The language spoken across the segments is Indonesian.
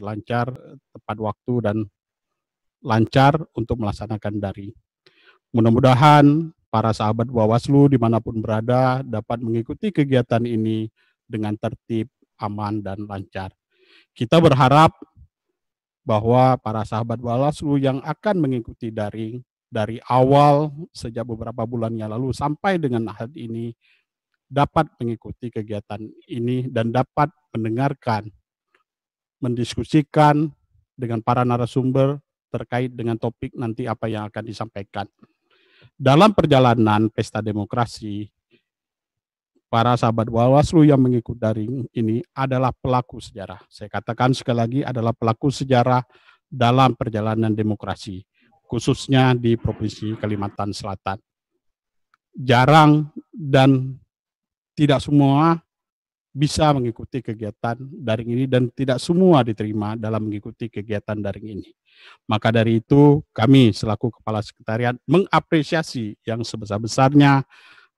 berlancar, tepat waktu dan lancar untuk melaksanakan daring. Mudah-mudahan para sahabat Bawaslu dimanapun berada dapat mengikuti kegiatan ini dengan tertib, aman, dan lancar. Kita berharap bahwa para sahabat Bawaslu yang akan mengikuti daring dari awal sejak beberapa bulan yang lalu sampai dengan hari ini dapat mengikuti kegiatan ini dan dapat mendengarkan, mendiskusikan dengan para narasumber terkait dengan topik nanti apa yang akan disampaikan. Dalam perjalanan pesta demokrasi, para sahabat Bawaslu yang mengikuti daring ini adalah pelaku sejarah. Saya katakan sekali lagi adalah pelaku sejarah dalam perjalanan demokrasi, khususnya di Provinsi Kalimantan Selatan. Jarang dan tidak semua bisa mengikuti kegiatan daring ini dan tidak semua diterima dalam mengikuti kegiatan daring ini. Maka dari itu kami selaku Kepala Sekretariat mengapresiasi yang sebesar-besarnya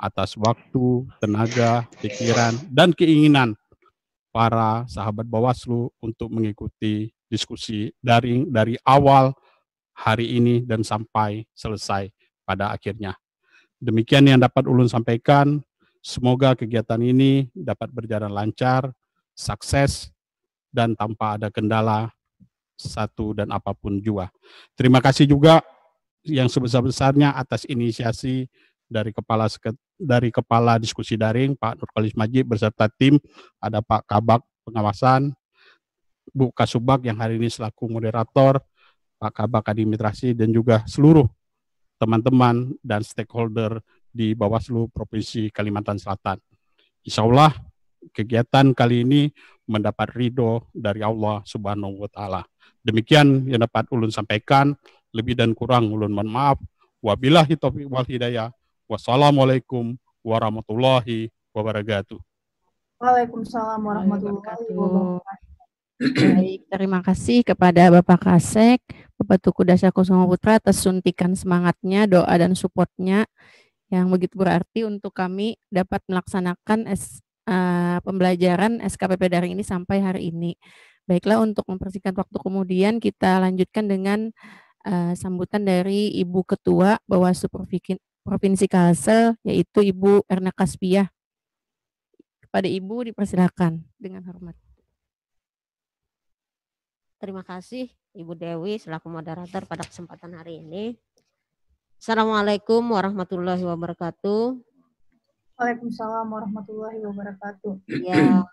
atas waktu, tenaga, pikiran, dan keinginan para sahabat Bawaslu untuk mengikuti diskusi daring dari awal hari ini dan sampai selesai pada akhirnya. Demikian yang dapat ulun sampaikan. Semoga kegiatan ini dapat berjalan lancar, sukses, dan tanpa ada kendala satu dan apapun juga. Terima kasih juga yang sebesar-besarnya atas inisiasi dari Kepala Diskusi Daring, Pak Nurkolis Majid beserta tim, ada Pak Kabak Pengawasan, Bu Kasubag yang hari ini selaku moderator, Pak Kabak Administrasi, dan juga seluruh teman-teman dan stakeholder di Bawaslu Provinsi Kalimantan Selatan. Insya Allah kegiatan kali ini mendapat ridho dari Allah Subhanahu wa Ta'ala. Demikian yang dapat ulun sampaikan, lebih dan kurang ulun mohon maaf. Wabillahi taufiq wal hidayah. Wassalamualaikum warahmatullahi wabarakatuh. Waalaikumsalam warahmatullahi wabarakatuh. Baik, terima kasih kepada Bapak Kasek, Bapak Tuku Dasar Kusuma Putra atas suntikan semangatnya, doa dan supportnya yang begitu berarti untuk kami dapat melaksanakan pembelajaran SKPP daring ini sampai hari ini. Baiklah, untuk mempersingkat waktu kemudian kita lanjutkan dengan sambutan dari Ibu Ketua Bawaslu Provinsi Kalsel, yaitu Ibu Erna Kaspiah. Kepada Ibu dipersilakan dengan hormat. Terima kasih Ibu Dewi selaku moderator pada kesempatan hari ini. Assalamualaikum warahmatullahi wabarakatuh. Waalaikumsalam warahmatullahi wabarakatuh. Ya,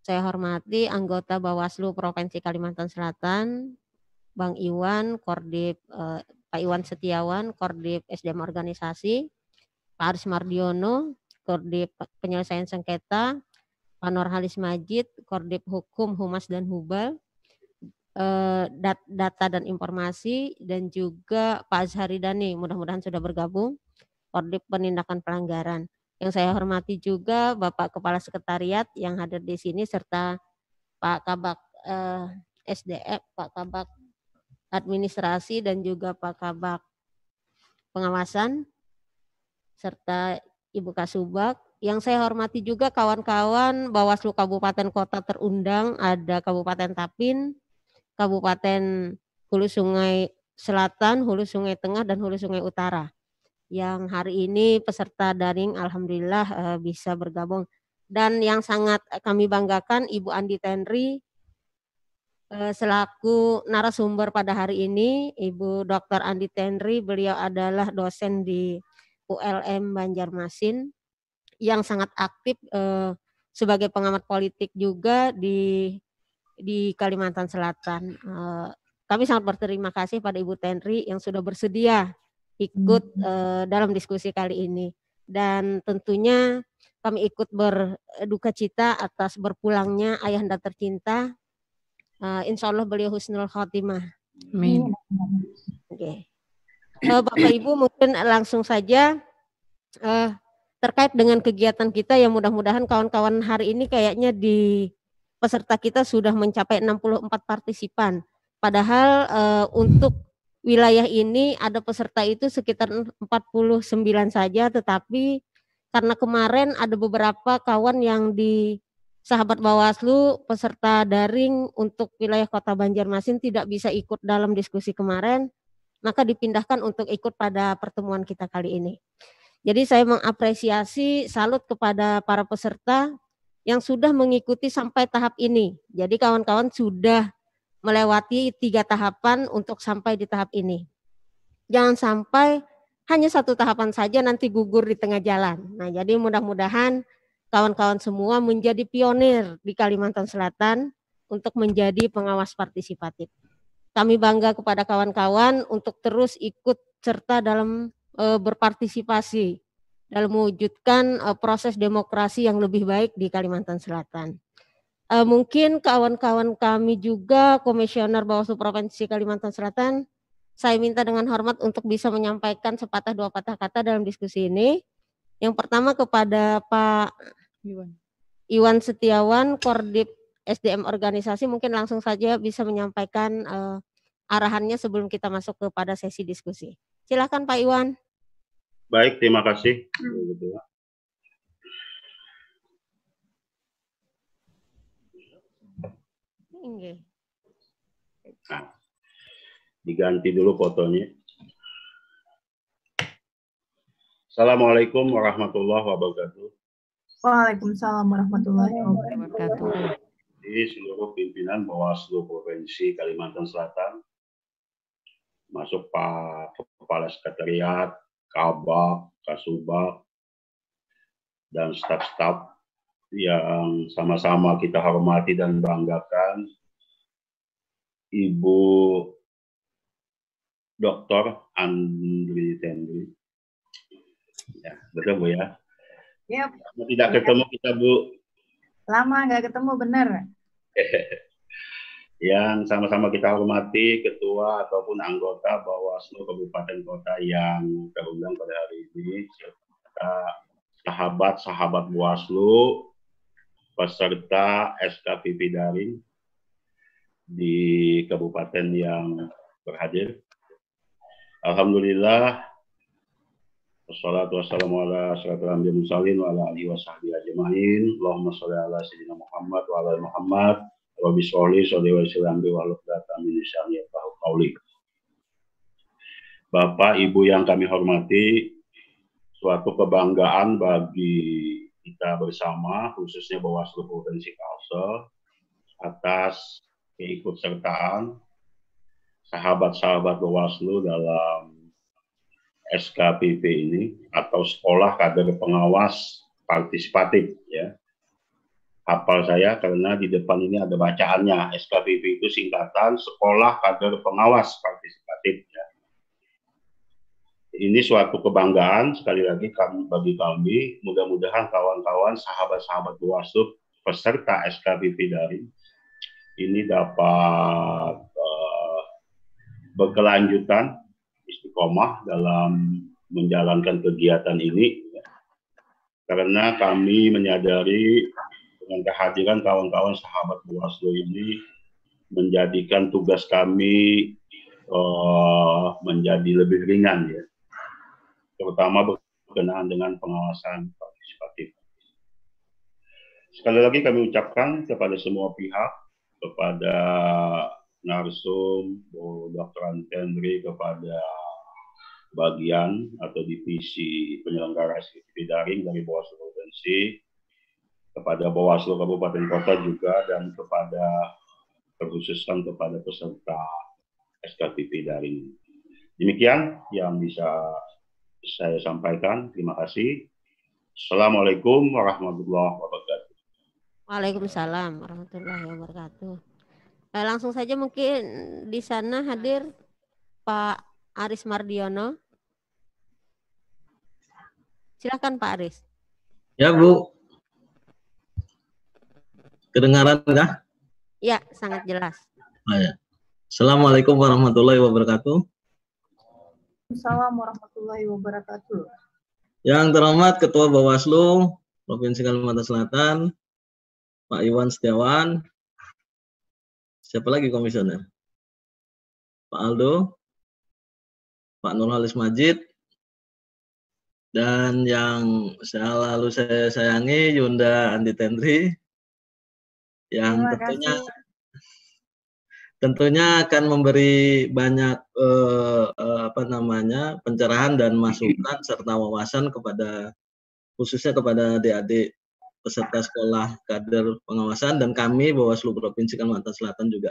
saya hormati anggota Bawaslu Provinsi Kalimantan Selatan, Bang Iwan, Kordip Pak Iwan Setiawan, Kordip SDM Organisasi, Pak Aris Mardiono, Kordip Penyelesaian Sengketa, Pak Nurhalis Majid, Kordip Hukum, Humas dan Hubal, Data dan Informasi, dan juga Pak Azhari Dhani, mudah-mudahan sudah bergabung, Kordip Penindakan Pelanggaran. Yang saya hormati juga Bapak Kepala Sekretariat yang hadir di sini, serta Pak Kabak SDM, Pak Kabak Administrasi, dan juga Pak Kabak Pengawasan, serta Ibu Kasubag. Yang saya hormati juga kawan-kawan Bawaslu Kabupaten Kota terundang, ada Kabupaten Tapin, Kabupaten Hulu Sungai Selatan, Hulu Sungai Tengah, dan Hulu Sungai Utara. Yang hari ini peserta daring alhamdulillah bisa bergabung. Dan yang sangat kami banggakan Ibu Andi Tenri selaku narasumber pada hari ini. Ibu Dr. Andi Tenri, beliau adalah dosen di ULM Banjarmasin yang sangat aktif sebagai pengamat politik juga di Kalimantan Selatan. Kami sangat berterima kasih pada Ibu Tenri yang sudah bersedia ikut dalam diskusi kali ini. Dan tentunya kami ikut berduka cita atas berpulangnya ayahanda tercinta. Insya Allah beliau husnul khotimah. Amin. Oke. Bapak Ibu, mungkin langsung saja terkait dengan kegiatan kita yang mudah-mudahan kawan-kawan hari ini kayaknya di peserta kita sudah mencapai 64 partisipan. Padahal untuk wilayah ini ada peserta itu sekitar 49 saja, tetapi karena kemarin ada beberapa kawan yang di sahabat Bawaslu peserta daring untuk wilayah Kota Banjarmasin tidak bisa ikut dalam diskusi kemarin, maka dipindahkan untuk ikut pada pertemuan kita kali ini. Jadi saya mengapresiasi, salut kepada para peserta yang sudah mengikuti sampai tahap ini. Jadi kawan-kawan sudah melewati 3 tahapan untuk sampai di tahap ini. Jangan sampai hanya 1 tahapan saja nanti gugur di tengah jalan. Nah, jadi mudah-mudahan kawan-kawan semua menjadi pionir di Kalimantan Selatan untuk menjadi pengawas partisipatif. Kami bangga kepada kawan-kawan untuk terus ikut serta dalam berpartisipasi dalam mewujudkan proses demokrasi yang lebih baik di Kalimantan Selatan. Mungkin kawan-kawan kami juga Komisioner Bawaslu Provinsi Kalimantan Selatan, saya minta dengan hormat untuk bisa menyampaikan sepatah 2 patah kata dalam diskusi ini. Yang pertama kepada Pak Iwan Setiawan, Kordip SDM Organisasi, mungkin langsung saja bisa menyampaikan arahannya sebelum kita masuk kepada sesi diskusi. Silakan Pak Iwan. Baik, terima kasih. Nah, diganti dulu fotonya. Assalamualaikum warahmatullahi wabarakatuh. Waalaikumsalam warahmatullahi wabarakatuh. Di seluruh pimpinan Bawaslu Provinsi Kalimantan Selatan, masuk Pak Kepala Sekretariat, Kabak, Kasubag, dan staf-staf yang sama-sama kita hormati dan banggakan, Ibu Dr. Andri Tendri. Ya, betul Bu ya? Yep. Tidak ketemu kita Bu. Lama nggak ketemu, benar. Yang sama-sama kita hormati ketua ataupun anggota Bawaslu Kabupaten Kota yang terundang pada hari ini, serta sahabat-sahabat Bawaslu peserta SKPP daring di kabupaten yang berhadir. Alhamdulillah, wassalatu wassalamu ala asyrafil anbiya'i wal mursalin wa ala alihi washabbihi ajmain. Allahumma sholli ala sayyidina Muhammad wa ala ali Muhammad. Rabbi sholli wa sallim wa ala lisani yafqahu qauli. Bapak, Ibu yang kami hormati, suatu kebanggaan bagi kita bersama, khususnya Bawaslu Provinsi Kalsel, atas keikutsertaan sahabat-sahabat Bawaslu dalam SKPP ini, atau Sekolah Kader Pengawas Partisipatif, ya. Hafal saya karena di depan ini ada bacaannya. SKPP itu singkatan Sekolah Kader Pengawas Partisipatif, ya. Ini suatu kebanggaan sekali lagi bagi kami. Mudah-mudahan kawan-kawan, sahabat-sahabat Bawaslu peserta SKPP daring ini dapat berkelanjutan, istiqomah dalam menjalankan kegiatan ini, ya. Karena kami menyadari dengan kehadiran kawan-kawan sahabat Bawaslu ini menjadikan tugas kami menjadi lebih ringan, ya, terutama berkenaan dengan pengawasan partisipatif. Sekali lagi kami ucapkan kepada semua pihak, kepada narsum, Dr. Andri, kepada bagian atau divisi penyelenggara SKPP daring dari Bawaslu Provinsi, kepada Bawaslu Kabupaten Kota juga, dan kepada terkhususkan kepada peserta SKPP daring. Demikian yang bisa saya sampaikan. Terima kasih. Assalamualaikum warahmatullahi wabarakatuh. Waalaikumsalam warahmatullahi wabarakatuh. Langsung saja mungkin di sana hadir Pak Aris Mardiono. Silakan Pak Aris. Ya Bu. Kedengaran kah? Ya, sangat jelas. Ya. Assalamualaikum warahmatullahi wabarakatuh. Assalamualaikum warahmatullahi wabarakatuh. Yang terhormat Ketua Bawaslu Provinsi Kalimantan Selatan, Pak Iwan Setiawan. Siapa lagi komisioner? Pak Aldo, Pak Nurhalis Majid, dan yang selalu saya sayangi Yunda Andi Tendri, yang Terima kasih. tentunya akan memberi banyak pencerahan dan masukan serta wawasan khususnya kepada adik-adik peserta sekolah kader pengawasan dan kami Bawaslu Provinsi Kalimantan Selatan juga.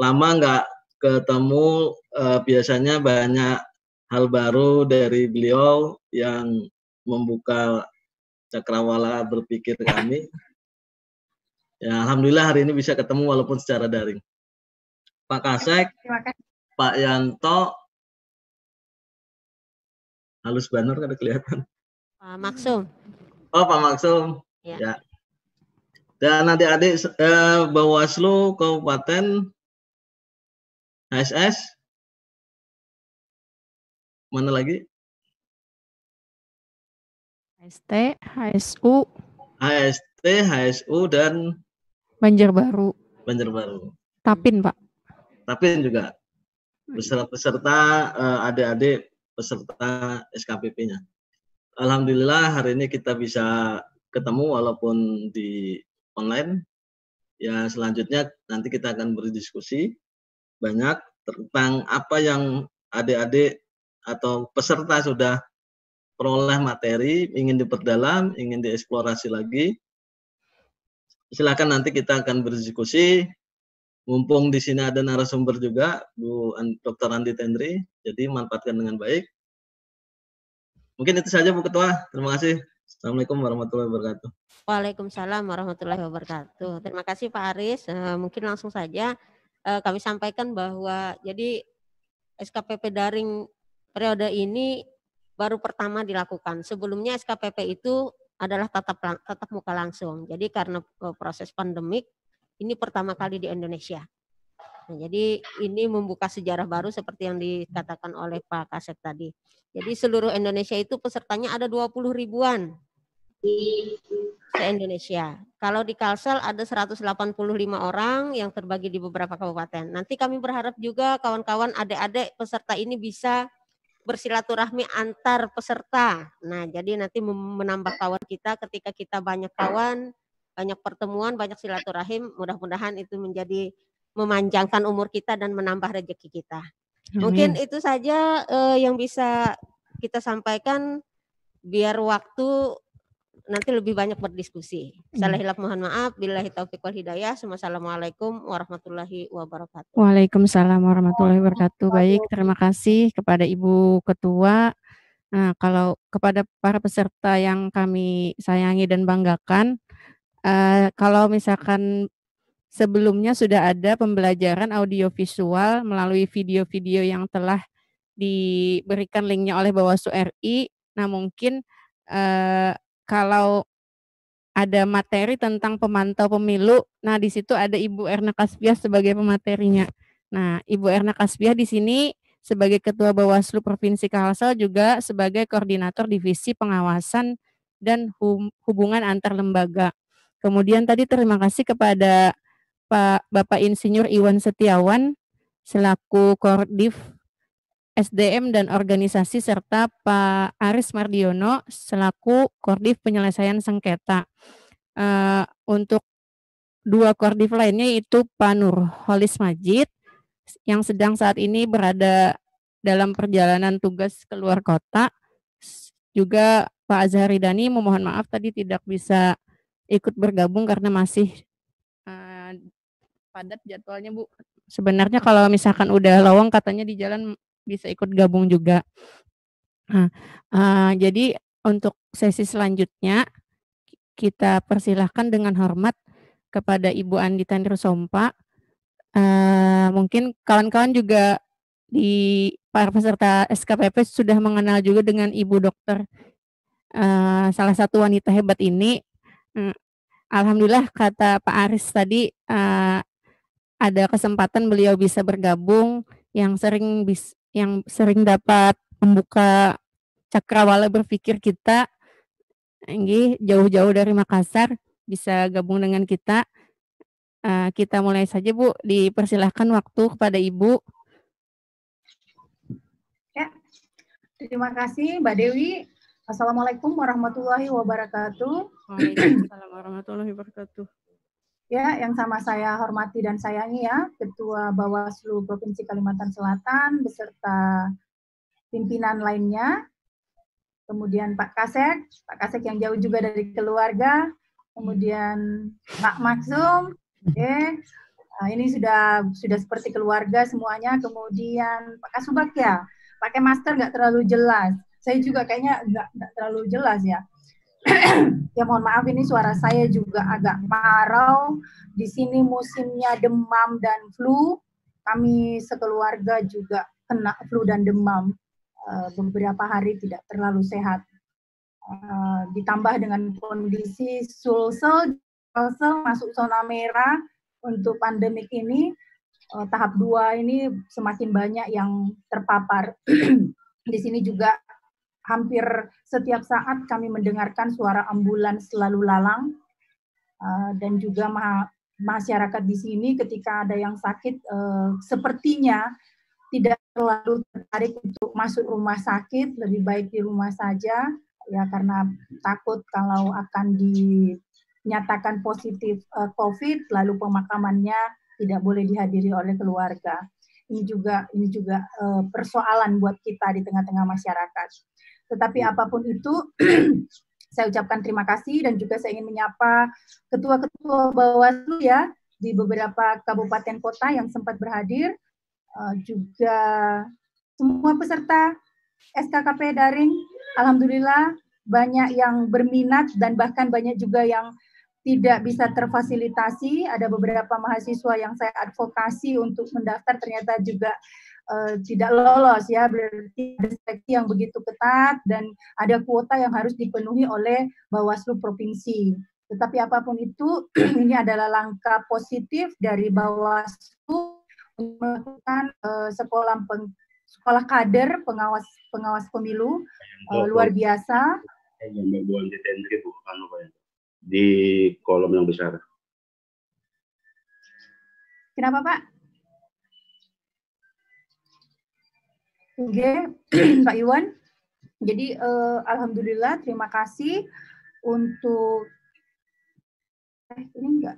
Lama nggak ketemu, biasanya banyak hal baru dari beliau yang membuka cakrawala berpikir kami. Ya, alhamdulillah hari ini bisa ketemu walaupun secara daring. Pak Kasek, Terima kasih. Pak Yanto, halus banner kan kelihatan. Pak Maksum. Oh, Pak Maksum. Ya. Ya. Dan adik-adik Bawaslu Kabupaten HSS. Mana lagi? HST, HSU, HST, HSU, dan Banjarbaru, Banjarbaru. Tapin, Pak. Tapi juga peserta adik-adik peserta SKPP-nya. Alhamdulillah hari ini kita bisa ketemu walaupun di online. Ya selanjutnya nanti kita akan berdiskusi banyak tentang apa yang adik-adik atau peserta sudah peroleh materi, ingin diperdalam, ingin dieksplorasi lagi. Silakan nanti kita akan berdiskusi. Mumpung di sini ada narasumber juga, Bu Dr. Andi Tendri, jadi manfaatkan dengan baik. Mungkin itu saja Bu Ketua, terima kasih. Assalamualaikum warahmatullahi wabarakatuh. Waalaikumsalam warahmatullahi wabarakatuh. Terima kasih Pak Aris. Mungkin langsung saja kami sampaikan bahwa jadi SKPP daring periode ini baru pertama dilakukan. Sebelumnya SKPP itu adalah tatap muka langsung. Jadi karena proses pandemik ini pertama kali di Indonesia. Nah, jadi ini membuka sejarah baru seperti yang dikatakan oleh Pak Kasek tadi. Jadi seluruh Indonesia itu pesertanya ada 20 ribuan se-Indonesia. Kalau di Kalsel ada 185 orang yang terbagi di beberapa kabupaten. Nanti kami berharap juga kawan-kawan adik-adik peserta ini bisa bersilaturahmi antar peserta. Nah, jadi nanti menambah kawan kita ketika kita banyak kawan, banyak pertemuan, banyak silaturahim, mudah-mudahan itu menjadi memanjangkan umur kita dan menambah rezeki kita. Mungkin itu saja yang bisa kita sampaikan biar waktu nanti lebih banyak berdiskusi. Salah hilaf mohon maaf. Billahi taufiq wal hidayah. Wassalamualaikum warahmatullahi wabarakatuh. Waalaikumsalam warahmatullahi wabarakatuh. Baik, terima kasih kepada Ibu Ketua. Nah, kalau kepada para peserta yang kami sayangi dan banggakan, kalau misalkan sebelumnya sudah ada pembelajaran audiovisual melalui video-video yang telah diberikan linknya oleh Bawaslu RI. Nah, mungkin kalau ada materi tentang pemantau pemilu, nah di situ ada Ibu Erna Kasbiah sebagai pematerinya. Nah, Ibu Erna Kasbiah di sini sebagai Ketua Bawaslu Provinsi Kalsel juga sebagai Koordinator Divisi Pengawasan dan Hubungan Antar Lembaga. Kemudian tadi terima kasih kepada Bapak Insinyur Iwan Setiawan selaku Koordif SDM dan Organisasi serta Pak Aris Mardiono selaku Koordif Penyelesaian Sengketa. Untuk dua koordif lainnya yaitu Pak Nurholis Majid yang sedang saat ini berada dalam perjalanan tugas keluar kota. Juga Pak Azhari Dani memohon maaf tadi tidak bisa ikut bergabung karena masih padat jadwalnya Bu. Sebenarnya kalau misalkan udah lowong katanya di jalan bisa ikut gabung juga. Nah, jadi untuk sesi selanjutnya kita persilahkan dengan hormat kepada Ibu Andi Tandri Sompa. Mungkin kawan-kawan juga di para peserta SKPP sudah mengenal juga dengan Ibu Dokter, salah satu wanita hebat ini. Alhamdulillah kata Pak Aris tadi ada kesempatan beliau bisa bergabung yang sering dapat membuka cakrawala berpikir kita. Jauh-jauh dari Makassar bisa gabung dengan kita. Kita mulai saja Bu, dipersilahkan waktu kepada Ibu. Ya, terima kasih Mbak Dewi. Assalamualaikum warahmatullahi wabarakatuh. Waalaikumsalam warahmatullahi wabarakatuh. Ya, yang sama saya hormati dan sayangi ya, Ketua Bawaslu Provinsi Kalimantan Selatan beserta pimpinan lainnya, kemudian Pak Kasek yang jauh juga dari keluarga, kemudian Pak Maksum, ini sudah seperti keluarga semuanya, kemudian Pak Kasubag ya, pakai masker nggak terlalu jelas, saya juga kayaknya nggak terlalu jelas ya. Ya mohon maaf ini suara saya juga agak parau. Di sini musimnya demam dan flu. Kami sekeluarga juga kena flu dan demam. Beberapa hari tidak terlalu sehat. Ditambah dengan kondisi Sulsel masuk zona merah untuk pandemik ini. Tahap 2 ini semakin banyak yang terpapar. Di sini juga hampir setiap saat kami mendengarkan suara ambulans lalu lalang, dan juga masyarakat di sini ketika ada yang sakit sepertinya tidak terlalu tertarik untuk masuk rumah sakit, lebih baik di rumah saja ya, karena takut kalau akan dinyatakan positif COVID lalu pemakamannya tidak boleh dihadiri oleh keluarga. Ini juga persoalan buat kita di tengah-tengah masyarakat. Tetapi apapun itu, saya ucapkan terima kasih dan juga saya ingin menyapa ketua-ketua Bawaslu ya di beberapa kabupaten kota yang sempat berhadir, juga semua peserta SKKP daring. Alhamdulillah banyak yang berminat dan bahkan banyak juga yang tidak bisa terfasilitasi. Ada beberapa mahasiswa yang saya advokasi untuk mendaftar ternyata juga tidak lolos ya, berarti ada seleksi yang begitu ketat dan ada kuota yang harus dipenuhi oleh Bawaslu Provinsi. Tetapi apapun itu, ini adalah langkah positif dari Bawaslu untuk melakukan sekolah kader pengawas pemilu luar biasa. Di kolom yang besar. Kenapa Pak? Oke, Pak Iwan. Jadi alhamdulillah terima kasih untuk ini enggak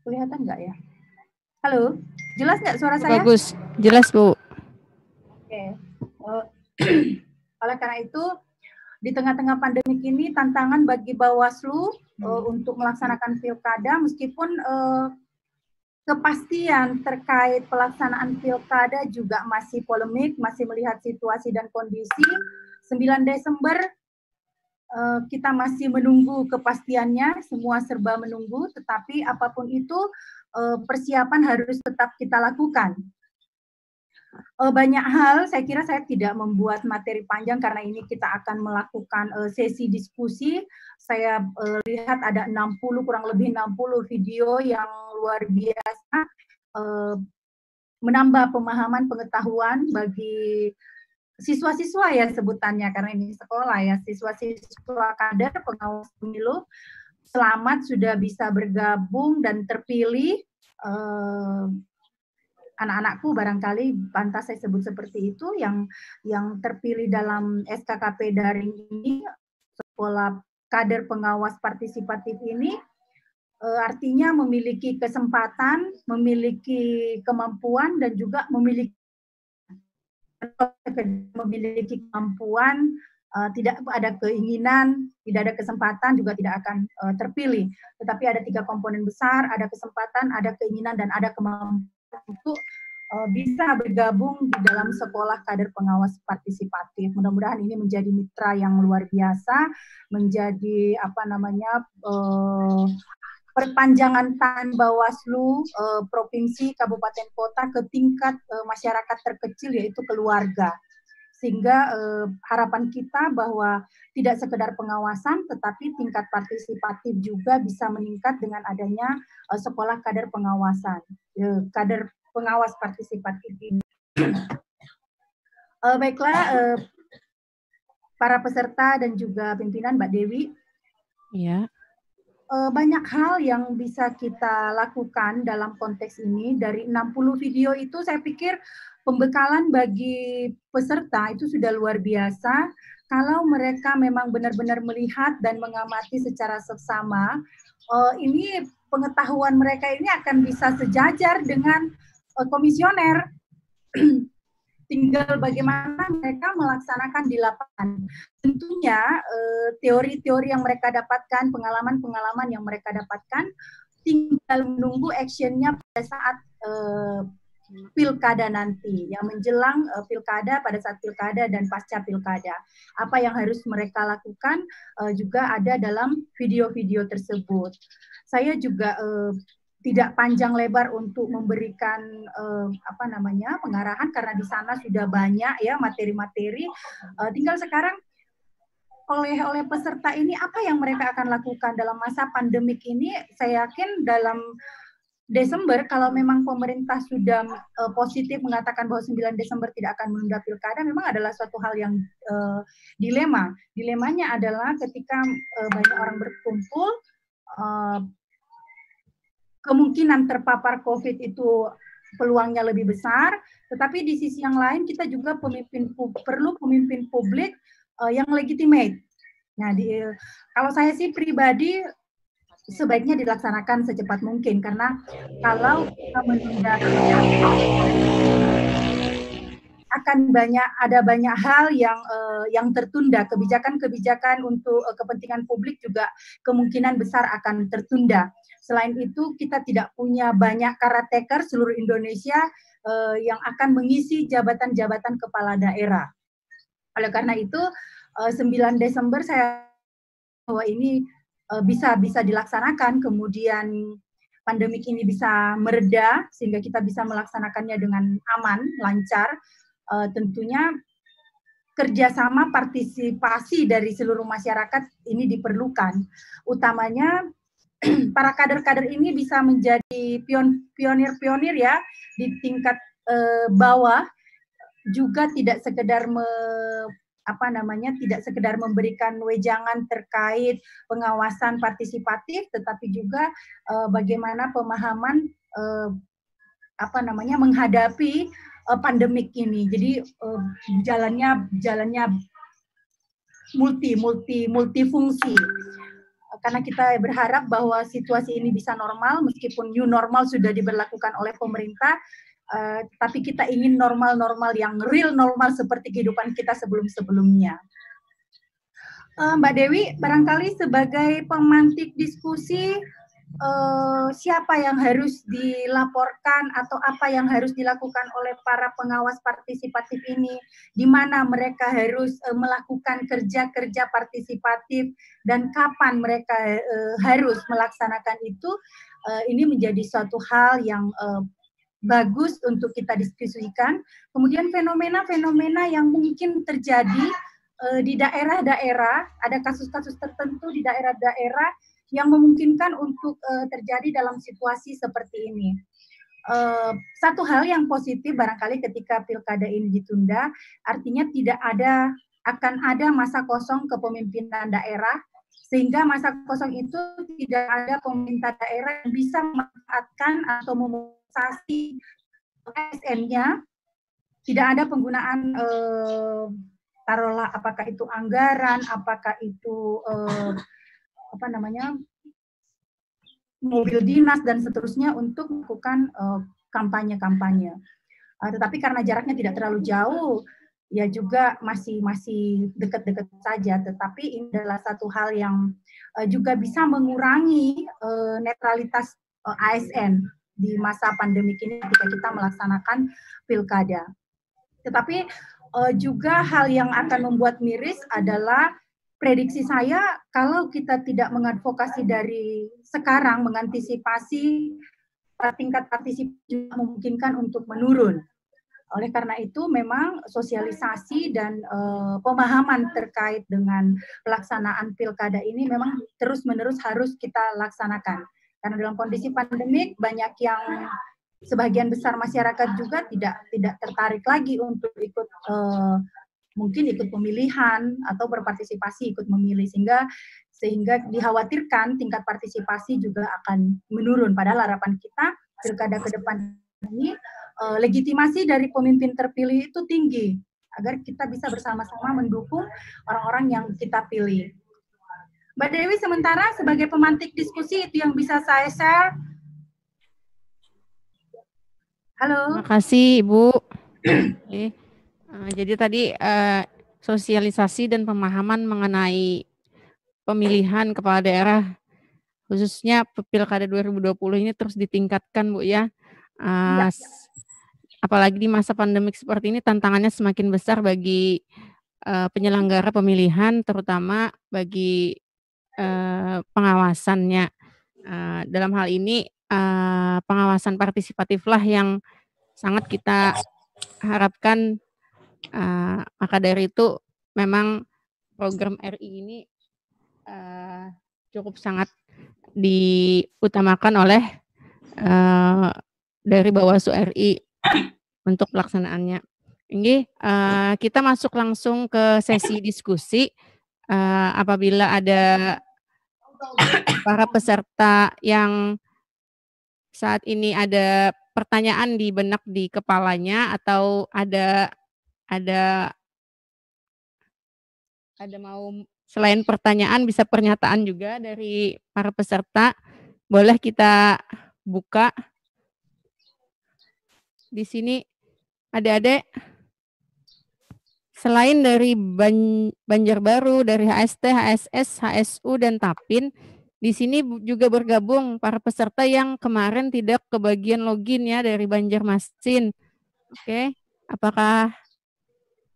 kelihatan enggak ya? Halo, jelas enggak suara saya? Bagus, jelas Bu. Oke. Oleh karena itu di tengah-tengah pandemi ini tantangan bagi Bawaslu untuk melaksanakan pilkada meskipun kepastian terkait pelaksanaan pilkada juga masih polemik, masih melihat situasi dan kondisi. 9 Desember kita masih menunggu kepastiannya, semua serba menunggu, tetapi apapun itu persiapan harus tetap kita lakukan. Banyak hal, saya kira saya tidak membuat materi panjang karena ini kita akan melakukan sesi diskusi. Saya lihat ada kurang lebih 60 video yang luar biasa, menambah pemahaman pengetahuan bagi siswa-siswa ya sebutannya, karena ini sekolah ya, siswa-siswa kader pengawas pemilu. Selamat sudah bisa bergabung dan terpilih. Anak-anakku barangkali pantas saya sebut seperti itu, yang terpilih dalam SKKP daring ini, sekolah kader pengawas partisipatif ini, artinya memiliki kesempatan, memiliki kemampuan, dan juga memiliki kemampuan, tidak ada keinginan, tidak ada kesempatan, juga tidak akan terpilih. Tetapi ada 3 komponen besar, ada kesempatan, ada keinginan, dan ada kemampuan untuk bisa bergabung di dalam sekolah kader pengawas partisipatif. Mudah-mudahan ini menjadi mitra yang luar biasa, menjadi perpanjangan tangan Bawaslu provinsi, kabupaten, kota ke tingkat masyarakat terkecil yaitu keluarga. Sehingga harapan kita bahwa tidak sekedar pengawasan, tetapi tingkat partisipatif juga bisa meningkat dengan adanya sekolah kader pengawasan, kader pengawas partisipatif ini. Baiklah, para peserta dan juga pimpinan, Mbak Dewi. Iya. Banyak hal yang bisa kita lakukan dalam konteks ini. Dari 60 video itu saya pikir pembekalan bagi peserta itu sudah luar biasa. Kalau mereka memang benar-benar melihat dan mengamati secara seksama, ini pengetahuan mereka ini akan bisa sejajar dengan komisioner. Tinggal bagaimana mereka melaksanakan di lapangan. Tentunya teori-teori yang mereka dapatkan, pengalaman-pengalaman yang mereka dapatkan, tinggal menunggu actionnya pada saat pilkada nanti, yang menjelang pilkada, pada saat pilkada dan pasca pilkada. Apa yang harus mereka lakukan juga ada dalam video-video tersebut. Saya juga tidak panjang lebar untuk memberikan pengarahan, karena di sana sudah banyak ya materi-materi. Tinggal sekarang oleh peserta ini apa yang mereka akan lakukan dalam masa pandemik ini. Saya yakin dalam Desember, kalau memang pemerintah sudah positif mengatakan bahwa 9 Desember tidak akan menunda pilkada, memang adalah suatu hal yang dilema. Dilemanya adalah ketika banyak orang berkumpul, kemungkinan terpapar COVID itu peluangnya lebih besar, tetapi di sisi yang lain kita juga perlu pemimpin publik yang legitimate. Nah, kalau saya sih pribadi sebaiknya dilaksanakan secepat mungkin, karena kalau kita menunda akan ada banyak hal yang tertunda, kebijakan-kebijakan untuk kepentingan publik juga kemungkinan besar akan tertunda. Selain itu, kita tidak punya banyak caretaker seluruh Indonesia yang akan mengisi jabatan-jabatan kepala daerah. Oleh karena itu, 9 Desember saya bahwa ini bisa dilaksanakan, kemudian pandemik ini bisa mereda sehingga kita bisa melaksanakannya dengan aman, lancar. Tentunya kerjasama partisipasi dari seluruh masyarakat ini diperlukan. Utamanya para kader-kader ini bisa menjadi pionir-pionir ya di tingkat bawah, juga tidak sekedar tidak sekedar memberikan wejangan terkait pengawasan partisipatif, tetapi juga bagaimana pemahaman menghadapi pandemik ini. Jadi jalannya multifungsi. Karena kita berharap bahwa situasi ini bisa normal, meskipun new normal sudah diberlakukan oleh pemerintah, tapi kita ingin normal-normal yang real normal seperti kehidupan kita sebelum-sebelumnya. Mbak Dewi, barangkali sebagai pemantik diskusi, siapa yang harus dilaporkan atau apa yang harus dilakukan oleh para pengawas partisipatif ini, di mana mereka harus melakukan kerja-kerja partisipatif dan kapan mereka harus melaksanakan itu, ini menjadi suatu hal yang bagus untuk kita diskusikan. Kemudian fenomena-fenomena yang mungkin terjadi di daerah-daerah, ada kasus-kasus tertentu di daerah-daerah yang memungkinkan untuk terjadi dalam situasi seperti ini. Satu hal yang positif barangkali ketika pilkada ini ditunda, artinya akan ada masa kosong kepemimpinan daerah, sehingga masa kosong itu tidak ada pemerintah daerah yang bisa memanfaatkan atau memobilisasi ASN-nya, tidak ada penggunaan taruhlah apakah itu anggaran, apakah itu mobil dinas dan seterusnya untuk melakukan kampanye-kampanye. Tetapi karena jaraknya tidak terlalu jauh, ya juga masih dekat-dekat saja. Tetapi ini adalah satu hal yang juga bisa mengurangi netralitas ASN di masa pandemi ini ketika kita melaksanakan pilkada. Tetapi juga hal yang akan membuat miris adalah prediksi saya, kalau kita tidak mengadvokasi dari sekarang, mengantisipasi tingkat partisipasi juga memungkinkan untuk menurun. Oleh karena itu, memang sosialisasi dan pemahaman terkait dengan pelaksanaan pilkada ini memang terus-menerus harus kita laksanakan. Karena dalam kondisi pandemik, banyak yang sebagian besar masyarakat juga tidak tertarik lagi untuk ikut mungkin ikut pemilihan atau berpartisipasi ikut memilih, sehingga dikhawatirkan tingkat partisipasi juga akan menurun. Padahal harapan kita pilkada ke depan ini legitimasi dari pemimpin terpilih itu tinggi agar kita bisa bersama-sama mendukung orang-orang yang kita pilih. Mbak Dewi sementara sebagai pemantik diskusi itu yang bisa saya share. Halo. Terima kasih Ibu. Oke. Jadi tadi sosialisasi dan pemahaman mengenai pemilihan kepala daerah khususnya Pilkada 2020 ini terus ditingkatkan Bu ya. Apalagi di masa pandemik seperti ini tantangannya semakin besar bagi penyelenggara pemilihan, terutama bagi pengawasannya. Dalam hal ini pengawasan partisipatiflah yang sangat kita harapkan. Maka dari itu memang program RI ini cukup sangat diutamakan oleh dari Bawaslu RI untuk pelaksanaannya. Ini kita masuk langsung ke sesi diskusi. Apabila ada para peserta yang saat ini ada pertanyaan di benak di kepalanya atau ada mau selain pertanyaan bisa pernyataan juga dari para peserta, boleh kita buka. Di sini adik-adik selain dari Banjarbaru, dari HST, HSS, HSU dan Tapin, di sini juga bergabung para peserta yang kemarin tidak kebagian login ya dari Banjarmasin. Oke, apakah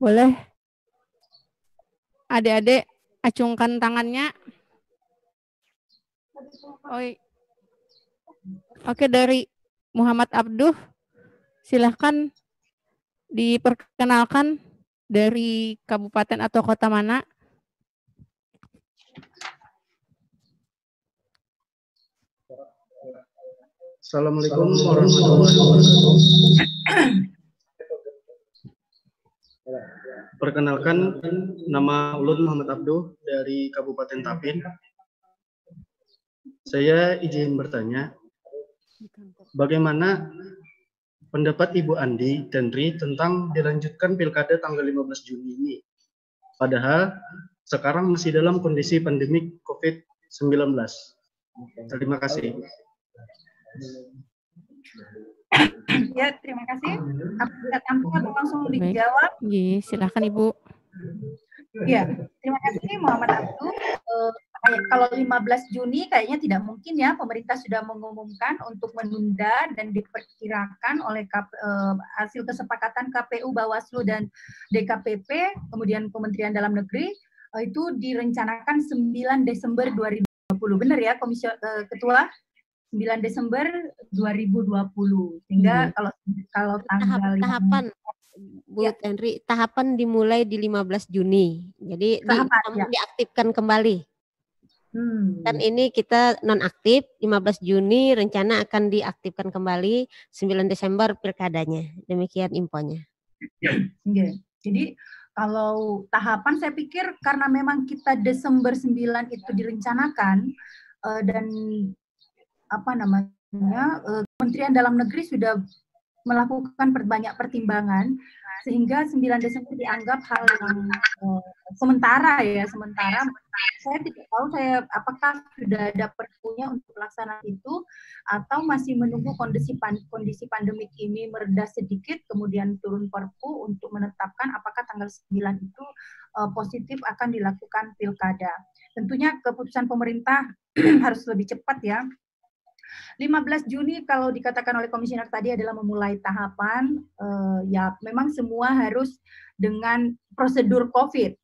boleh adik-adik acungkan tangannya? Oke, dari Muhammad Abduh, silahkan diperkenalkan dari kabupaten atau kota mana? Assalamualaikum warahmatullahi wabarakatuh. Perkenalkan, nama ulun Muhammad Abduh dari Kabupaten Tapin. Saya izin bertanya, bagaimana pendapat Ibu Andi dan Ri tentang dilanjutkan pilkada tanggal 15 Juni ini? Padahal sekarang masih dalam kondisi pandemik COVID-19. Terima kasih. Ya, terima kasih. Apakah langsung dijawab? Iya, silakan Ibu. Ya, terima kasih Muhammad Abduh. Kalau 15 Juni kayaknya tidak mungkin ya, pemerintah sudah mengumumkan untuk menunda dan diperkirakan oleh hasil kesepakatan KPU, Bawaslu dan DKPP, kemudian Kementerian Dalam Negeri, itu direncanakan 9 Desember 2020. Benar ya, Ketua? 9 Desember 2020. Sehingga kalau tanggal tahapan Bu Henry, tahapan dimulai di 15 Juni. Jadi diaktifkan kembali. Dan ini kita nonaktif, 15 Juni rencana akan diaktifkan kembali, 9 Desember pilkadanya. Demikian infonya. Jadi kalau tahapan saya pikir karena memang kita Desember 9 itu direncanakan dan Kementerian Dalam Negeri sudah melakukan banyak pertimbangan sehingga 9 Desember dianggap hal yang sementara. Saya tidak tahu apakah sudah ada perpunya untuk pelaksanaan itu atau masih menunggu kondisi pandemik ini mereda sedikit kemudian turun perpu untuk menetapkan apakah tanggal 9 itu positif akan dilakukan pilkada. Tentunya keputusan pemerintah harus lebih cepat ya. 15 Juni kalau dikatakan oleh komisioner tadi adalah memulai tahapan, ya memang semua harus dengan prosedur COVID.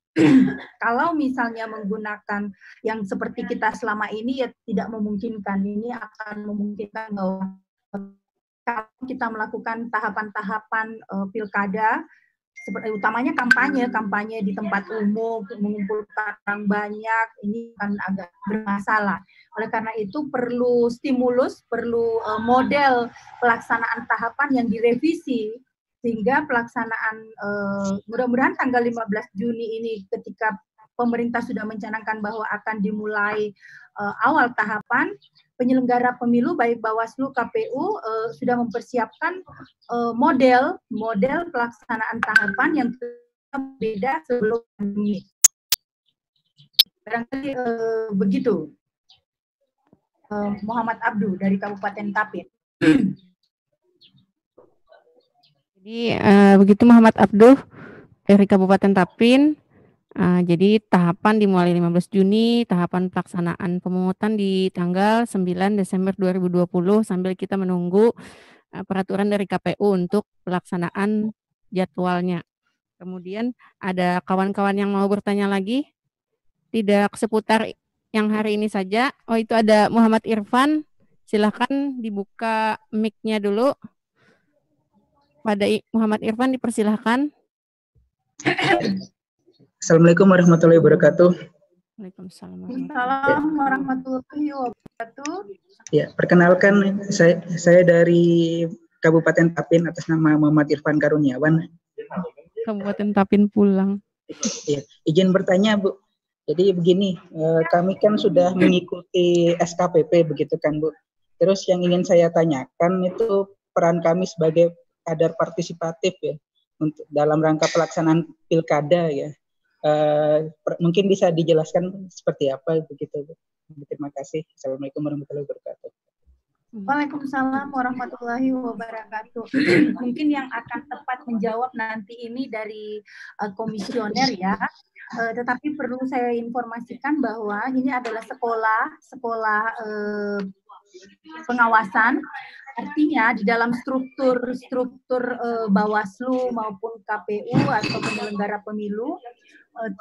Kalau misalnya menggunakan yang seperti kita selama ini ya tidak memungkinkan. Ini akan memungkinkan bahwa kalau kita melakukan tahapan-tahapan pilkada, seperti utamanya kampanye di tempat umum, mengumpulkan orang banyak, ini kan agak bermasalah. Oleh karena itu perlu stimulus, perlu model pelaksanaan tahapan yang direvisi, sehingga pelaksanaan mudah-mudahan tanggal 15 Juni ini ketika pemerintah sudah mencanangkan bahwa akan dimulai awal tahapan, penyelenggara pemilu baik Bawaslu, KPU sudah mempersiapkan model pelaksanaan tahapan yang berbeda sebelum pandemi. Barangkali begitu. Muhammad Abdu dari Kabupaten Tapin. Jadi begitu Muhammad Abduh dari Kabupaten Tapin. Jadi tahapan dimulai 15 Juni, tahapan pelaksanaan pemungutan di tanggal 9 Desember 2020 sambil kita menunggu peraturan dari KPU untuk pelaksanaan jadwalnya. Kemudian ada kawan-kawan yang mau bertanya lagi? Tidak seputar yang hari ini saja. Oh, itu ada Muhammad Irfan. Silakan dibuka mic-nya dulu. Pada Muhammad Irfan dipersilahkan. Assalamualaikum warahmatullahi wabarakatuh. Waalaikumsalam warahmatullahi wabarakatuh. Ya, perkenalkan saya dari Kabupaten Tapin atas nama Muhammad Irfan Karuniawan. Kabupaten Tapin pulang. Ya, izin bertanya, Bu. Jadi begini, kami kan sudah mengikuti SKPP begitu kan, Bu. Terus yang ingin saya tanyakan itu peran kami sebagai kader partisipatif ya untuk dalam rangka pelaksanaan pilkada ya. Mungkin bisa dijelaskan seperti apa begitu, Bu. Terima kasih. Assalamualaikum warahmatullahi wabarakatuh. Waalaikumsalam warahmatullahi wabarakatuh. Mungkin yang akan tepat menjawab nanti ini dari komisioner ya. Tetapi perlu saya informasikan bahwa ini adalah sekolah pengawasan. Artinya di dalam struktur Bawaslu maupun KPU atau penyelenggara pemilu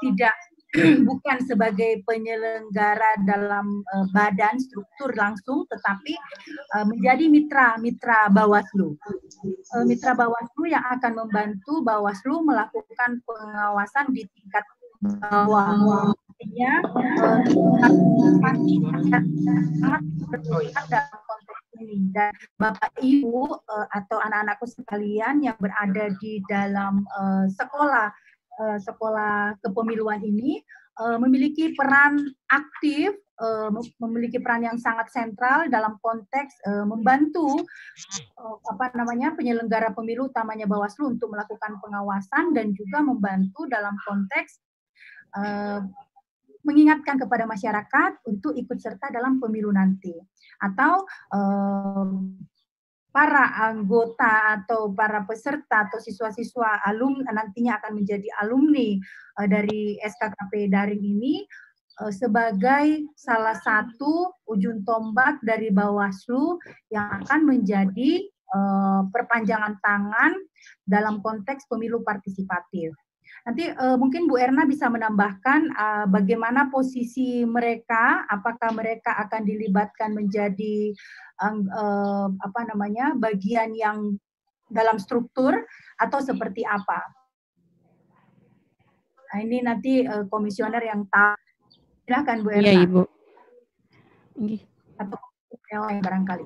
tidak bukan sebagai penyelenggara dalam badan struktur langsung, tetapi menjadi mitra Bawaslu. Mitra Bawaslu yang akan membantu Bawaslu melakukan pengawasan di tingkat bawah. Artinya sangat berperan dalam konteks ini. Dan Bapak Ibu atau anak-anakku sekalian yang berada di dalam sekolah kepemiluan ini memiliki peran aktif, memiliki peran yang sangat sentral dalam konteks membantu penyelenggara pemilu utamanya Bawaslu untuk melakukan pengawasan dan juga membantu dalam konteks mengingatkan kepada masyarakat untuk ikut serta dalam pemilu nanti, atau para anggota atau para peserta atau siswa-siswa nantinya akan menjadi alumni dari SKKP daring ini sebagai salah satu ujung tombak dari Bawaslu yang akan menjadi perpanjangan tangan dalam konteks pemilu partisipatif. Nanti mungkin Bu Erna bisa menambahkan bagaimana posisi mereka, apakah mereka akan dilibatkan menjadi bagian yang dalam struktur atau seperti apa. Nah, ini nanti komisioner yang tahu. Silakan Bu Erna. Iya, Ibu. Atau yang lain barangkali.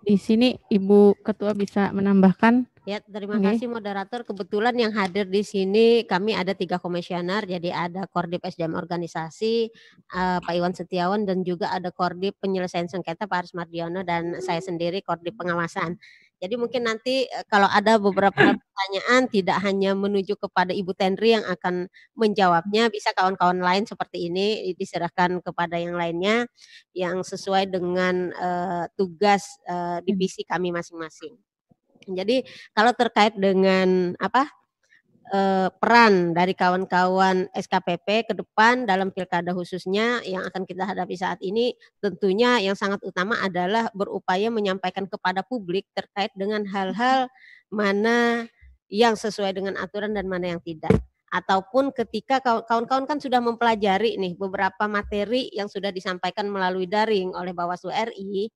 Di sini Ibu Ketua bisa menambahkan. Ya, terima kasih moderator. Kebetulan yang hadir di sini kami ada 3 komisioner, jadi ada Kordip SDM Organisasi, Pak Iwan Setiawan, dan juga ada Kordip Penyelesaian Sengketa Pak Aris Mardiono, dan saya sendiri Kordip Pengawasan. Jadi mungkin nanti kalau ada beberapa pertanyaan tidak hanya menuju kepada Ibu Tenri yang akan menjawabnya, bisa kawan-kawan lain seperti ini diserahkan kepada yang lainnya yang sesuai dengan tugas divisi kami masing-masing. Jadi kalau terkait dengan peran dari kawan-kawan SKPP ke depan dalam pilkada khususnya yang akan kita hadapi saat ini, tentunya yang sangat utama adalah berupaya menyampaikan kepada publik terkait dengan hal-hal mana yang sesuai dengan aturan dan mana yang tidak. Ataupun ketika kawan-kawan kan sudah mempelajari nih beberapa materi yang sudah disampaikan melalui daring oleh Bawaslu RI,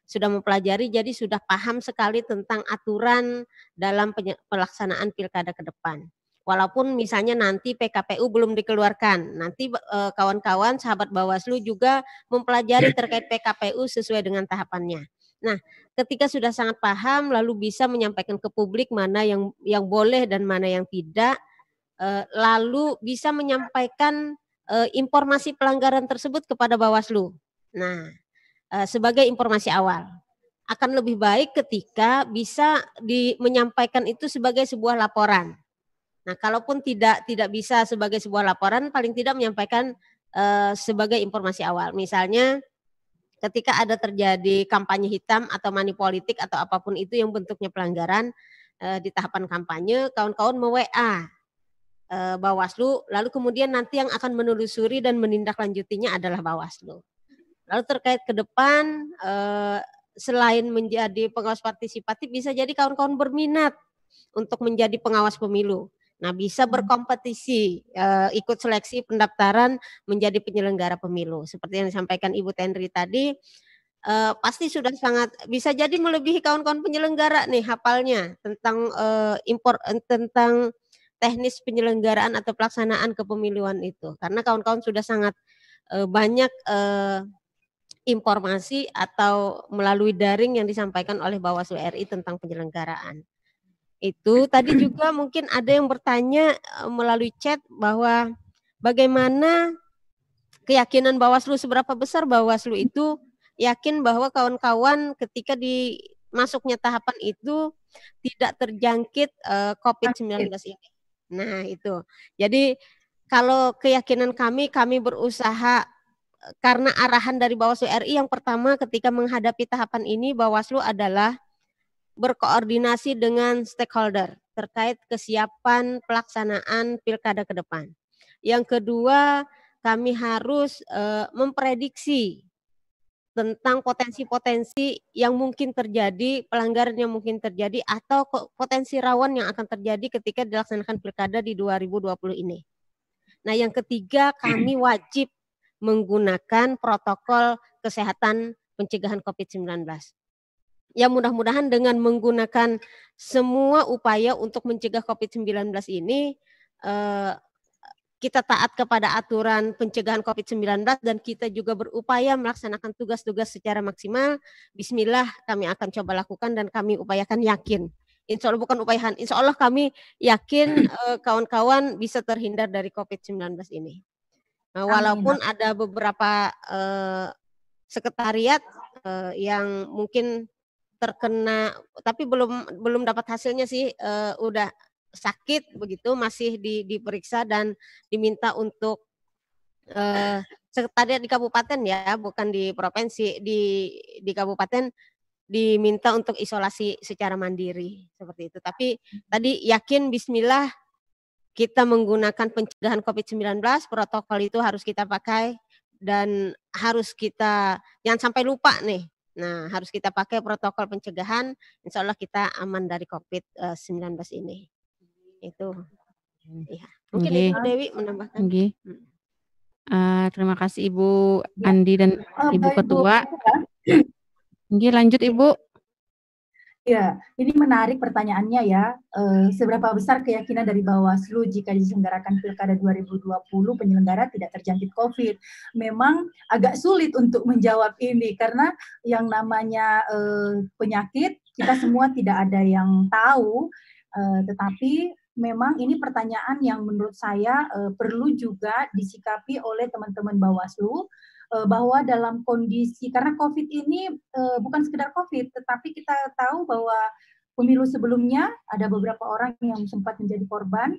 sudah mempelajari, jadi sudah paham sekali tentang aturan dalam pelaksanaan pilkada ke depan. Walaupun misalnya nanti PKPU belum dikeluarkan, nanti kawan-kawan sahabat Bawaslu juga mempelajari terkait PKPU sesuai dengan tahapannya. Nah, ketika sudah sangat paham, lalu bisa menyampaikan ke publik mana yang boleh dan mana yang tidak, lalu bisa menyampaikan informasi pelanggaran tersebut kepada Bawaslu. Nah, sebagai informasi awal. Akan lebih baik ketika bisa menyampaikan itu sebagai sebuah laporan. Nah, kalaupun tidak bisa sebagai sebuah laporan, paling tidak menyampaikan sebagai informasi awal. Misalnya ketika ada terjadi kampanye hitam atau money politik atau apapun itu yang bentuknya pelanggaran di tahapan kampanye, kawan-kawan me-WA Bawaslu, lalu kemudian nanti yang akan menelusuri dan menindaklanjutinya adalah Bawaslu. Lalu terkait ke depan, selain menjadi pengawas partisipatif, bisa jadi kawan-kawan berminat untuk menjadi pengawas pemilu. Nah, bisa berkompetisi, ikut seleksi pendaftaran menjadi penyelenggara pemilu. Seperti yang disampaikan Ibu Tendri tadi, pasti sudah sangat bisa jadi melebihi kawan-kawan penyelenggara nih hafalnya tentang tentang teknis penyelenggaraan atau pelaksanaan kepemiluan itu. Karena kawan-kawan sudah sangat banyak informasi atau melalui daring yang disampaikan oleh Bawaslu RI tentang penyelenggaraan. Itu tadi juga mungkin ada yang bertanya melalui chat bahwa bagaimana keyakinan Bawaslu, seberapa besar Bawaslu itu yakin bahwa kawan-kawan ketika di masuknya tahapan itu tidak terjangkit COVID-19 ini. Nah itu, jadi kalau keyakinan kami berusaha karena arahan dari Bawaslu RI yang pertama ketika menghadapi tahapan ini Bawaslu adalah berkoordinasi dengan stakeholder terkait kesiapan pelaksanaan pilkada ke depan. Yang kedua, kami harus memprediksi tentang potensi-potensi yang mungkin terjadi, pelanggaran yang mungkin terjadi, atau potensi rawan yang akan terjadi ketika dilaksanakan pilkada di 2020 ini. Nah, yang ketiga, kami wajib menggunakan protokol kesehatan pencegahan COVID-19. Ya, mudah-mudahan dengan menggunakan semua upaya untuk mencegah COVID-19 ini, kita taat kepada aturan pencegahan COVID-19 dan kita juga berupaya melaksanakan tugas-tugas secara maksimal. Bismillah kami akan coba lakukan dan kami upayakan yakin. Insya Allah bukan upayakan, insya Allah kami yakin kawan-kawan bisa terhindar dari COVID-19 ini. Walaupun ada beberapa sekretariat yang mungkin terkena, tapi belum dapat hasilnya sih, udah sakit begitu, masih diperiksa dan diminta untuk sekretariat di kabupaten ya, bukan di provinsi, di kabupaten diminta untuk isolasi secara mandiri seperti itu. Tapi tadi yakin bismillah kita menggunakan pencegahan COVID-19, protokol itu harus kita pakai dan harus kita jangan sampai lupa nih. Nah, harus kita pakai protokol pencegahan, insya Allah kita aman dari COVID-19 ini. Itu. Ya. Mungkin itu Dewi menambahkan. Terima kasih Ibu Andi dan Ibu Ketua. Lanjut Ibu. Ya, ini menarik pertanyaannya ya. Seberapa besar keyakinan dari Bawaslu jika diselenggarakan Pilkada 2020 penyelenggara tidak terjangkit COVID? Memang agak sulit untuk menjawab ini karena yang namanya penyakit kita semua tidak ada yang tahu, tetapi memang ini pertanyaan yang menurut saya perlu juga disikapi oleh teman-teman Bawaslu, bahwa dalam kondisi, karena COVID ini bukan sekedar COVID, tetapi kita tahu bahwa pemilu sebelumnya ada beberapa orang yang sempat menjadi korban.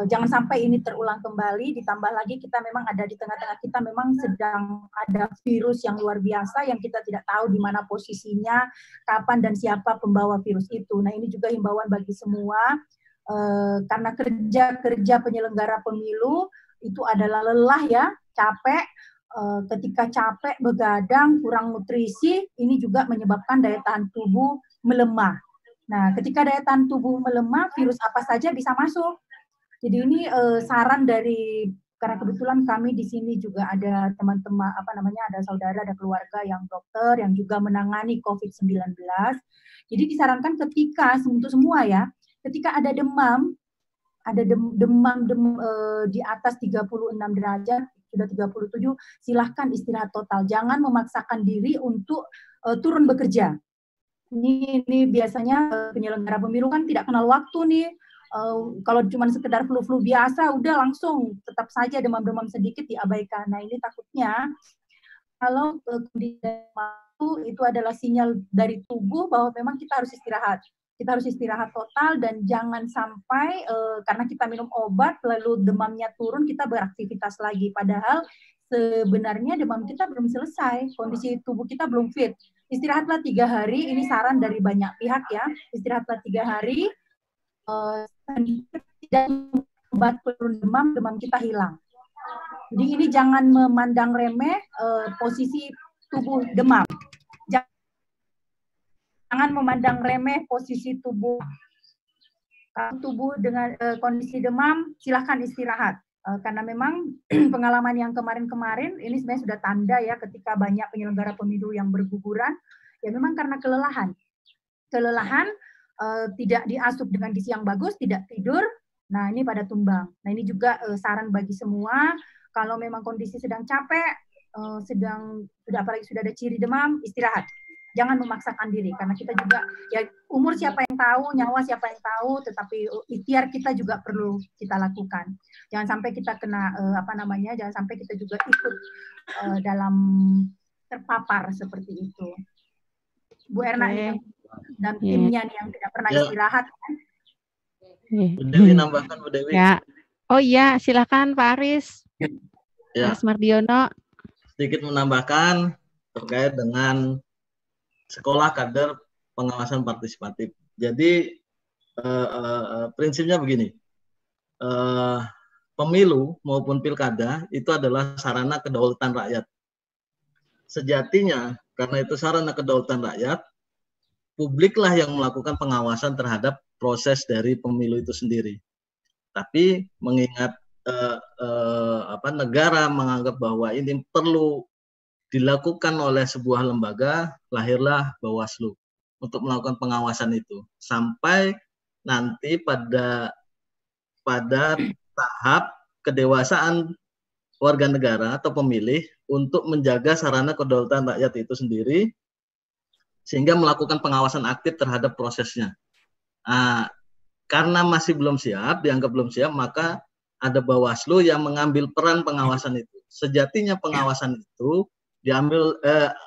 Jangan sampai ini terulang kembali, ditambah lagi kita memang ada di tengah-tengah kita memang sedang ada virus yang luar biasa yang kita tidak tahu di mana posisinya, kapan dan siapa pembawa virus itu. Nah, ini juga himbauan bagi semua, karena kerja penyelenggara pemilu itu adalah lelah ya, capek. Ketika capek, begadang, kurang nutrisi, ini juga menyebabkan daya tahan tubuh melemah. Nah, ketika daya tahan tubuh melemah, virus apa saja bisa masuk. Jadi ini saran dari, karena kebetulan kami di sini juga ada teman-teman, ada saudara, ada keluarga yang dokter, yang juga menangani COVID-19. Jadi disarankan ketika, untuk semua ya, ketika ada demam, di atas 36 derajat, sudah 37, silahkan istirahat total. Jangan memaksakan diri untuk turun bekerja. Ini biasanya penyelenggara pemilu kan tidak kenal waktu nih. Kalau cuma sekedar flu-flu biasa, udah langsung tetap saja demam-demam sedikit diabaikan. Nah, ini takutnya kalau kondisi itu adalah sinyal dari tubuh bahwa memang kita harus istirahat. Kita harus istirahat total dan jangan sampai karena kita minum obat lalu demamnya turun kita beraktivitas lagi. Padahal sebenarnya demam kita belum selesai, kondisi tubuh kita belum fit. Istirahatlah 3 hari, ini saran dari banyak pihak ya. Istirahatlah 3 hari, tidak obat penurun demam, demam kita hilang. Jadi ini jangan memandang remeh posisi tubuh demam. Jangan memandang remeh posisi tubuh. Kalau tubuh dengan kondisi demam, silahkan istirahat. Karena memang pengalaman yang kemarin-kemarin, ini sebenarnya sudah tanda ya ketika banyak penyelenggara pemilu yang berguguran, ya memang karena kelelahan. Kelelahan, tidak diasup dengan gizi yang bagus, tidak tidur, nah ini pada tumbang. Nah ini juga saran bagi semua, kalau memang kondisi sedang capek, apalagi sudah ada ciri demam, istirahat. Jangan memaksakan diri, karena kita juga, ya umur siapa yang tahu, nyawa siapa yang tahu, tetapi ikhtiar kita juga perlu kita lakukan. Jangan sampai kita kena, jangan sampai kita juga ikut dalam terpapar seperti itu. Bu Erna nih, dan timnya nih yang tidak pernah istirahat. Bu Dewi nambahkan, Bu Dewi. Ya. Oh iya, silakan Pak Aris. Ya. Mas Mardiono. Sedikit menambahkan terkait dengan sekolah kader pengawasan partisipatif. Jadi prinsipnya begini, pemilu maupun pilkada itu adalah sarana kedaulatan rakyat. Sejatinya karena itu sarana kedaulatan rakyat, publiklah yang melakukan pengawasan terhadap proses dari pemilu itu sendiri. Tapi mengingat negara menganggap bahwa ini perlu dilakukan oleh sebuah lembaga, lahirlah Bawaslu untuk melakukan pengawasan itu sampai nanti pada tahap kedewasaan warga negara atau pemilih untuk menjaga sarana kedaulatan rakyat itu sendiri sehingga melakukan pengawasan aktif terhadap prosesnya. Karena masih belum siap, dianggap belum siap, maka ada Bawaslu yang mengambil peran pengawasan itu. Sejatinya pengawasan itu diambil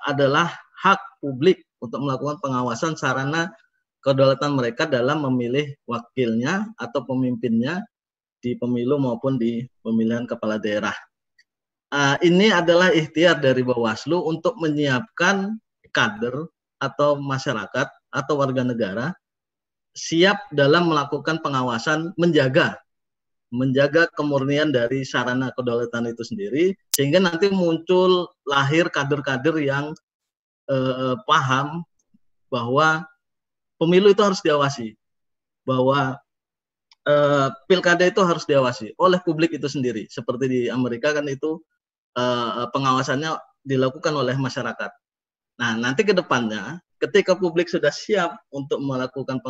adalah hak publik untuk melakukan pengawasan sarana kedaulatan mereka dalam memilih wakilnya atau pemimpinnya di pemilu maupun di pemilihan kepala daerah. Ini adalah ikhtiar dari Bawaslu untuk menyiapkan kader atau masyarakat atau warga negara siap dalam melakukan pengawasan, menjaga kemurnian dari sarana kedaulatan itu sendiri, sehingga nanti muncul lahir kader-kader yang paham bahwa pemilu itu harus diawasi, bahwa pilkada itu harus diawasi oleh publik itu sendiri. Seperti di Amerika kan itu pengawasannya dilakukan oleh masyarakat. Nah, nanti ke depannya ketika publik sudah siap untuk melakukan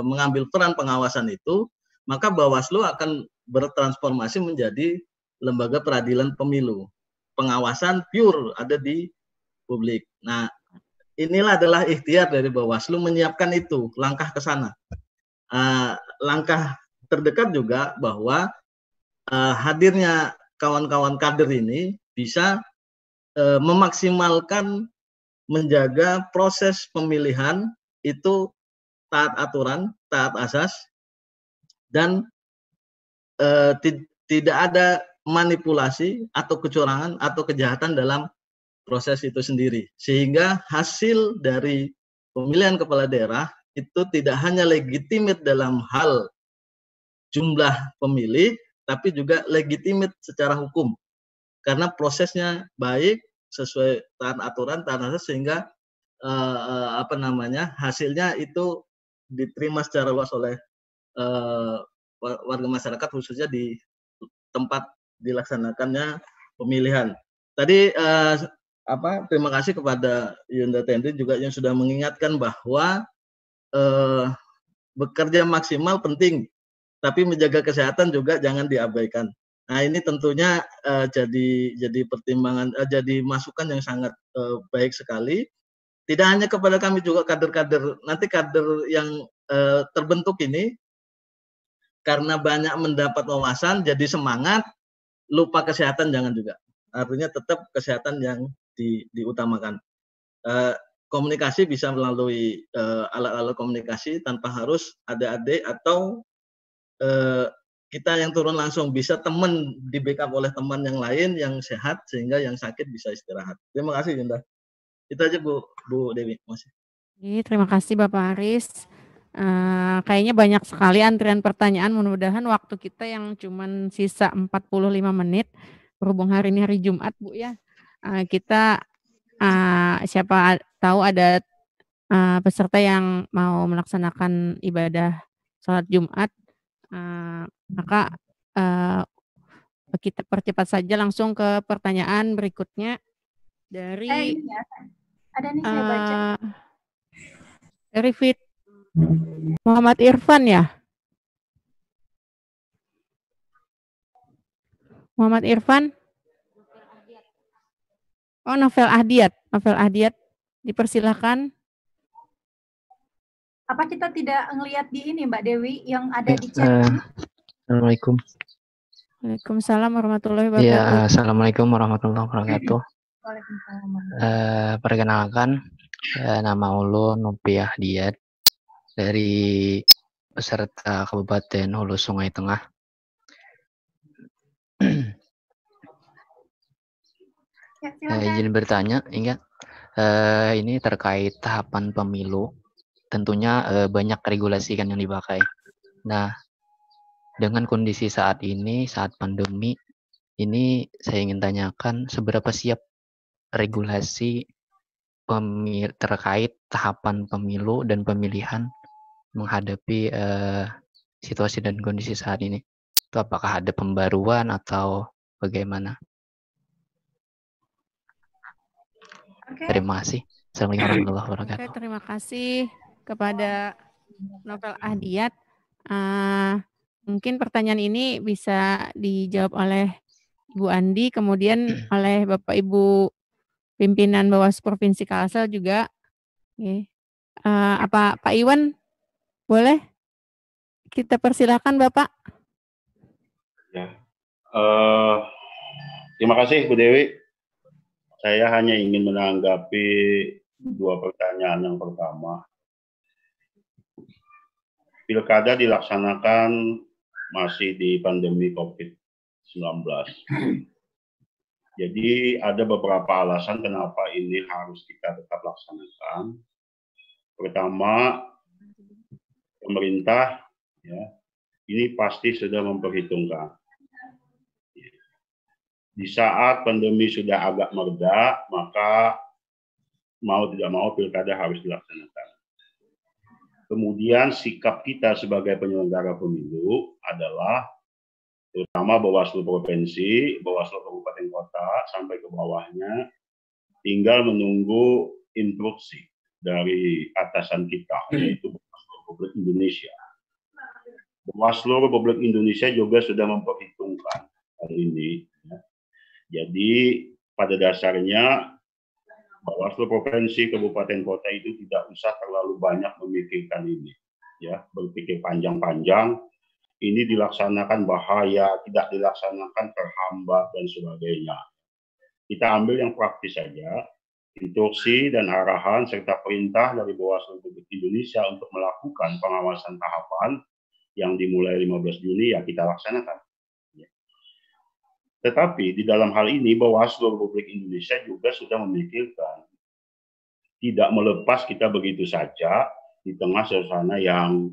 mengambil peran pengawasan itu, maka Bawaslu akan bertransformasi menjadi lembaga peradilan pemilu. Pengawasan pure ada di publik. Nah, inilah adalah ikhtiar dari Bawaslu menyiapkan itu, langkah ke sana. Langkah terdekat juga bahwa hadirnya kawan-kawan kader ini bisa memaksimalkan menjaga proses pemilihan itu taat aturan, taat asas, dan tidak ada manipulasi atau kecurangan atau kejahatan dalam proses itu sendiri. Sehingga hasil dari pemilihan kepala daerah itu tidak hanya legitimate dalam hal jumlah pemilih, tapi juga legitimate secara hukum. Karena prosesnya baik, sesuai taat aturan, taat asas, sehingga hasilnya itu diterima secara luas oleh warga masyarakat, khususnya di tempat dilaksanakannya pemilihan. Tadi terima kasih kepada Yunda Tendri juga yang sudah mengingatkan bahwa bekerja maksimal penting, tapi menjaga kesehatan juga jangan diabaikan. Nah, ini tentunya jadi pertimbangan, jadi masukan yang sangat baik sekali. Tidak hanya kepada kami, juga kader-kader, nanti kader yang terbentuk ini karena banyak mendapat wawasan, jadi semangat, lupa kesehatan jangan juga. Artinya tetap kesehatan yang diutamakan. komunikasi bisa melalui alat-alat komunikasi tanpa harus adik-adik atau kita yang turun langsung, bisa teman di backup oleh teman yang lain yang sehat sehingga yang sakit bisa istirahat. Terima kasih Yunda. Itu aja Bu Dewi. Masih. Terima kasih Bapak Aris. Kayaknya banyak sekali antrian pertanyaan. Mudah-mudahan waktu kita yang cuman sisa 45 menit berhubung hari ini hari Jumat Bu ya. Kita siapa tahu ada peserta yang mau melaksanakan ibadah sholat Jumat, maka kita percepat saja langsung ke pertanyaan berikutnya dari ada nih saya baca. Dari Fit Muhammad Irfan ya. Muhammad Irfan. Oh, Novel Ahdiat. Novel Ahdiat, dipersilakan. Apa kita tidak ngelihat di ini Mbak Dewi yang ada di chat ini? Assalamualaikum. Waalaikumsalam warahmatullahi wabarakatuh. Ya, assalamualaikum warahmatullahi wabarakatuh. Waalaikumsalam. Perkenalkan, nama Ulun Nopiah Diat dari peserta Kabupaten Hulu Sungai Tengah. Izin bertanya, ingat ini terkait tahapan pemilu. Tentunya banyak regulasi kan yang dipakai. Nah, dengan kondisi saat ini, saat pandemi, ini saya ingin tanyakan seberapa siap regulasi terkait tahapan pemilu dan pemilihan menghadapi situasi dan kondisi saat ini. Itu apakah ada pembaruan atau bagaimana? Terima kasih. Assalamualaikum warahmatullahi wabarakatuh. Terima kasih kepada Novel Ahdiat. Mungkin pertanyaan ini bisa dijawab oleh Ibu Andi, kemudian oleh Bapak Ibu pimpinan Bawaslu Provinsi Kalsel juga. Apa Pak Iwan boleh? Kita persilakan Bapak. Ya. Terima kasih Bu Dewi. Saya hanya ingin menanggapi dua pertanyaan. Yang pertama, pilkada dilaksanakan masih di pandemi COVID-19. Jadi ada beberapa alasan kenapa ini harus kita tetap laksanakan. Pertama, pemerintah ya, ini pasti sudah memperhitungkan. Di saat pandemi sudah agak mereda, maka mau tidak mau pilkada harus dilaksanakan. Kemudian sikap kita sebagai penyelenggara pemilu adalah terutama Bawaslu Provinsi, Bawaslu Kabupaten Kota, sampai ke bawahnya, tinggal menunggu instruksi dari atasan kita, yaitu Bawaslu Republik Indonesia. Bawaslu Republik Indonesia juga sudah memperhitungkan hal ini. Ya. Jadi pada dasarnya Bawaslu Provinsi, Kabupaten Kota itu tidak usah terlalu banyak memikirkan ini, ya, berpikir panjang-panjang. Ini dilaksanakan bahaya, tidak dilaksanakan terhambat dan sebagainya. Kita ambil yang praktis saja, instruksi dan arahan serta perintah dari Bawaslu Republik Indonesia untuk melakukan pengawasan tahapan yang dimulai 15 Juni ya kita laksanakan. Tetapi di dalam hal ini Bawaslu Republik Indonesia juga sudah memikirkan tidak melepas kita begitu saja di tengah suasana yang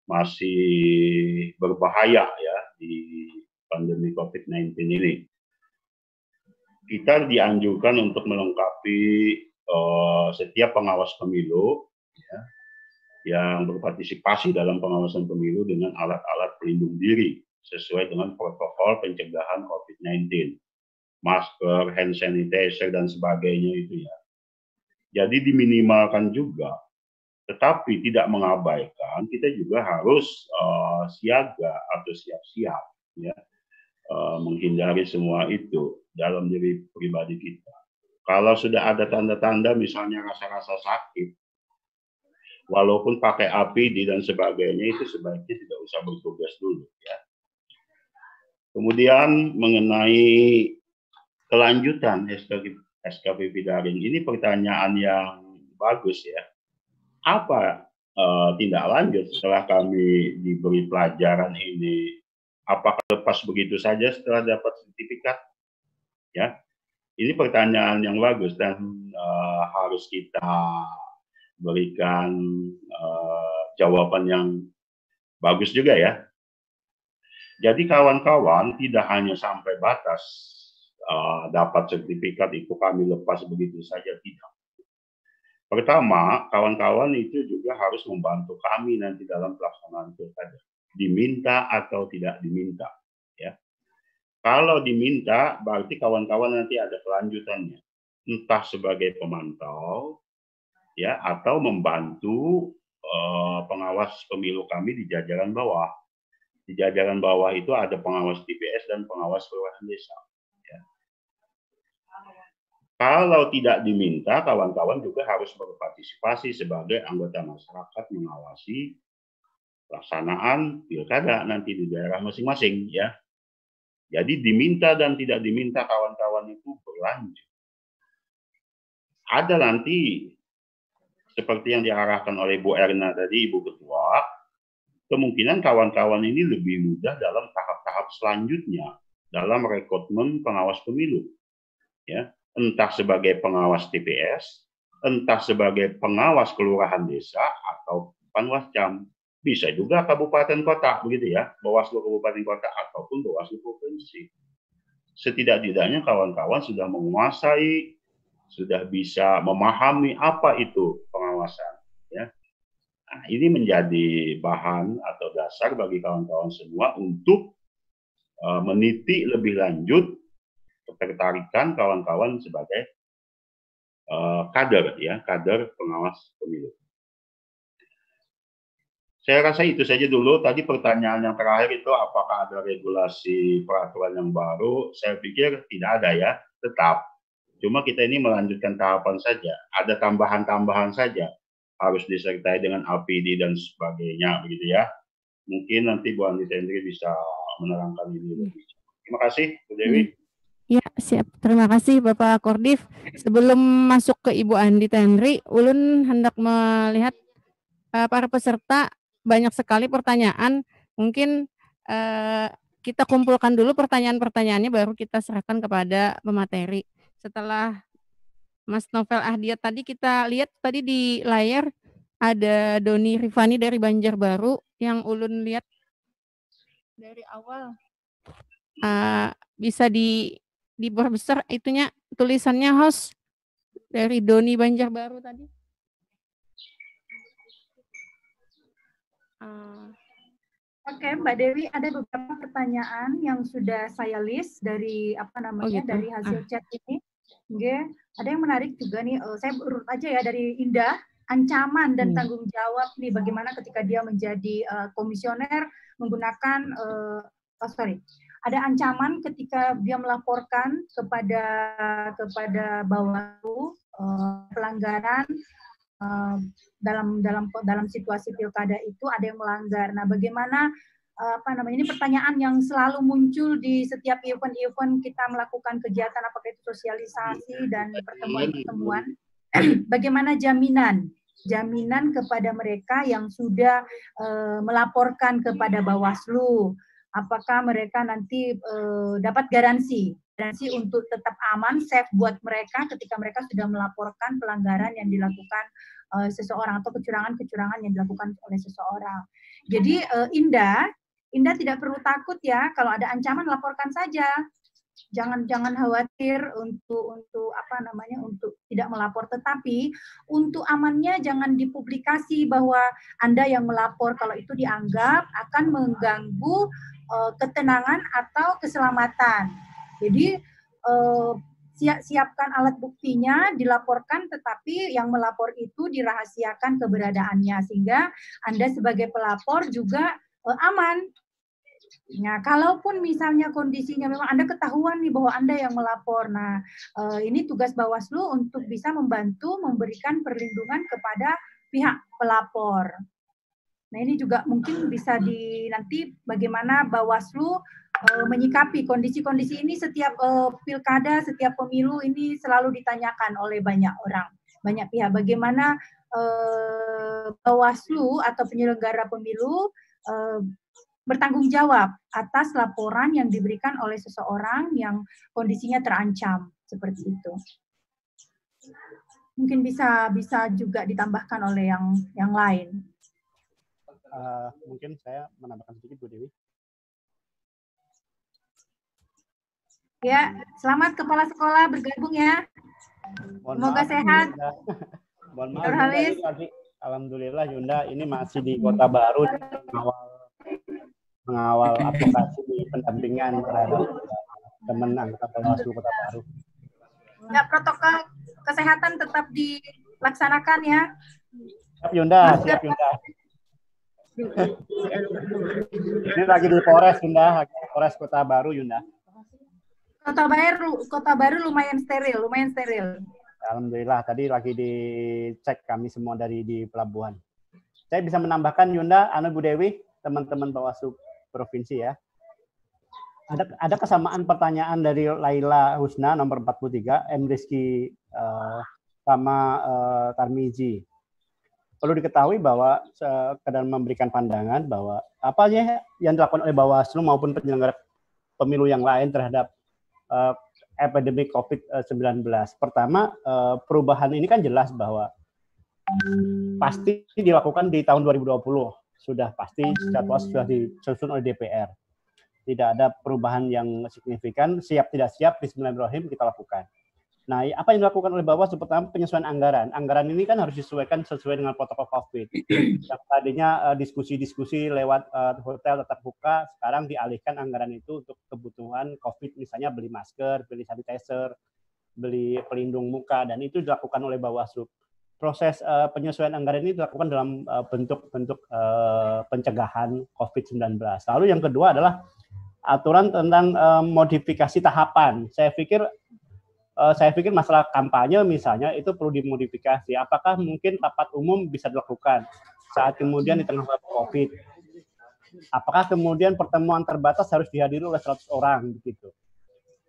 masih berbahaya ya di pandemi COVID-19 ini. Kita dianjurkan untuk melengkapi setiap pengawas pemilu ya, yang berpartisipasi dalam pengawasan pemilu dengan alat-alat pelindung diri sesuai dengan protokol pencegahan COVID-19, masker, hand sanitizer, dan sebagainya itu ya. Jadi diminimalkan juga, tetapi tidak mengabaikan, kita juga harus siaga atau siap-siap ya, menghindari semua itu dalam diri pribadi kita. Kalau sudah ada tanda-tanda misalnya rasa-rasa sakit, walaupun pakai APD dan sebagainya, itu sebaiknya tidak usah bertugas dulu ya. Kemudian mengenai kelanjutan SKPP daring. Ini pertanyaan yang bagus ya. Apa tindak lanjut setelah kami diberi pelajaran ini? Apakah lepas begitu saja setelah dapat sertifikat? Ya, ini pertanyaan yang bagus dan harus kita berikan jawaban yang bagus juga ya. Jadi kawan-kawan tidak hanya sampai batas dapat sertifikat itu kami lepas begitu saja, tidak. Pertama, kawan-kawan itu juga harus membantu kami nanti dalam pelaksanaan pilkada. Diminta atau tidak diminta. Ya. Kalau diminta, berarti kawan-kawan nanti ada kelanjutannya. Entah sebagai pemantau, ya, atau membantu pengawas pemilu kami di jajaran bawah. Di jajaran bawah itu ada pengawas TPS dan pengawas kelurahan desa. Ya. Kalau tidak diminta, kawan-kawan juga harus berpartisipasi sebagai anggota masyarakat mengawasi pelaksanaan pilkada nanti di daerah masing-masing, ya. Jadi diminta dan tidak diminta kawan-kawan itu berlanjut. Ada nanti seperti yang diarahkan oleh Bu Erna tadi, Ibu Ketua, kemungkinan kawan-kawan ini lebih mudah dalam tahap-tahap selanjutnya dalam rekrutmen pengawas pemilu, ya. Entah sebagai pengawas TPS, entah sebagai pengawas kelurahan desa, atau panwascam. Bisa juga kabupaten kota, begitu ya, Bawaslu kabupaten kota, ataupun Bawaslu provinsi. Setidak-tidaknya kawan-kawan sudah menguasai, sudah bisa memahami apa itu pengawasan. Ya. Nah, ini menjadi bahan atau dasar bagi kawan-kawan semua untuk meniti lebih lanjut ketertarikan kawan-kawan sebagai kader, ya, kader pengawas pemilu. Saya rasa itu saja dulu. Tadi pertanyaan yang terakhir itu apakah ada regulasi peraturan yang baru? Saya pikir tidak ada ya, tetap. Cuma kita ini melanjutkan tahapan saja. Ada tambahan-tambahan saja. Harus disertai dengan APD dan sebagainya, begitu ya. Mungkin nanti Bu Andi Tendri bisa menerangkan ini lebih. Terima kasih, Bu Dewi. Ya, siap. Terima kasih Bapak Kordif. Sebelum masuk ke Ibu Andi Tendri, Ulun hendak melihat para peserta banyak sekali pertanyaan. Mungkin kita kumpulkan dulu pertanyaan-pertanyaannya, baru kita serahkan kepada pemateri. Setelah Mas Novel Ahdiat tadi, kita lihat tadi di layar ada Doni Rifani dari Banjarbaru yang Ulun lihat dari awal. Bisa diperbesar itunya, tulisannya host dari Doni Banjarbaru tadi. Oke, Mbak Dewi, ada beberapa pertanyaan yang sudah saya list dari gitu. Dari hasil chat ini. Oke, ada yang menarik juga nih. Saya urut aja ya dari Indah. Ancaman dan tanggung jawab nih, bagaimana ketika dia menjadi komisioner menggunakan ada ancaman ketika dia melaporkan kepada Bawaslu pelanggaran dalam situasi pilkada itu ada yang melanggar. Nah, bagaimana ini pertanyaan yang selalu muncul di setiap event-event kita melakukan kegiatan, apakah itu sosialisasi dan pertemuan-pertemuan. Bagaimana jaminan kepada mereka yang sudah melaporkan kepada Bawaslu? Apakah mereka nanti dapat garansi untuk tetap aman, safe buat mereka ketika mereka sudah melaporkan pelanggaran yang dilakukan seseorang atau kecurangan-kecurangan yang dilakukan oleh seseorang. Jadi Indah tidak perlu takut ya, kalau ada ancaman laporkan saja. Jangan khawatir untuk tidak melapor, tetapi untuk amannya jangan dipublikasi bahwa Anda yang melapor, kalau itu dianggap akan mengganggu ketenangan atau keselamatan. Jadi siapkan alat buktinya, dilaporkan, tetapi yang melapor itu dirahasiakan keberadaannya sehingga Anda sebagai pelapor juga aman. Nah, kalaupun misalnya kondisinya memang Anda ketahuan nih bahwa Anda yang melapor, nah ini tugas Bawaslu untuk bisa membantu memberikan perlindungan kepada pihak pelapor. Nah, ini juga mungkin bisa nanti bagaimana Bawaslu menyikapi kondisi-kondisi ini. Setiap pilkada, setiap pemilu ini selalu ditanyakan oleh banyak orang, banyak pihak, bagaimana Bawaslu atau penyelenggara pemilu bertanggung jawab atas laporan yang diberikan oleh seseorang yang kondisinya terancam seperti itu. Mungkin bisa juga ditambahkan oleh yang lain. Mungkin saya menambahkan sedikit, Bu Dewi. Ya, selamat kepala sekolah bergabung ya. Semoga sehat. Mohon maaf, Yunda, tadi alhamdulillah Yunda ini masih di Kota Baru mengawal aplikasi pendampingan terhadap teman anggota Bawaslu Kota Baru. Ya, protokol kesehatan tetap dilaksanakan ya. Siap Yunda, siap Yunda. Ini lagi di Polres Yunda, Polres Kota Baru Yunda. Kota Baru lumayan steril. Alhamdulillah, tadi lagi dicek kami semua dari di pelabuhan. Saya bisa menambahkan Yunda, Bu Dewi, teman-teman Bawaslu Provinsi ya. Ada kesamaan pertanyaan dari Laila Husna nomor 43, M. Rizky sama Tarmizi. Perlu diketahui bahwa dalam memberikan pandangan bahwa apa aja yang dilakukan oleh Bawaslu maupun penyelenggara pemilu yang lain terhadap epidemi COVID-19. Pertama, perubahan ini kan jelas bahwa pasti dilakukan di tahun 2020. Sudah pasti jadwal sudah disusun oleh DPR. Tidak ada perubahan yang signifikan, siap tidak siap, bismillahirrahmanirrahim kita lakukan. Nah, apa yang dilakukan oleh Bawaslu? Pertama, penyesuaian anggaran. Anggaran ini kan harus disesuaikan sesuai dengan protokol COVID. Yang tadinya diskusi-diskusi lewat hotel tetap buka, sekarang dialihkan anggaran itu untuk kebutuhan COVID, misalnya beli masker, beli sanitizer, beli pelindung muka, dan itu dilakukan oleh Bawaslu. Proses penyesuaian anggaran ini dilakukan dalam bentuk-bentuk pencegahan COVID-19. Lalu yang kedua adalah aturan tentang modifikasi tahapan. Saya pikir masalah kampanye misalnya itu perlu dimodifikasi. Apakah mungkin rapat umum bisa dilakukan saat kemudian di tengah COVID? Apakah kemudian pertemuan terbatas harus dihadiri oleh 100 orang begitu?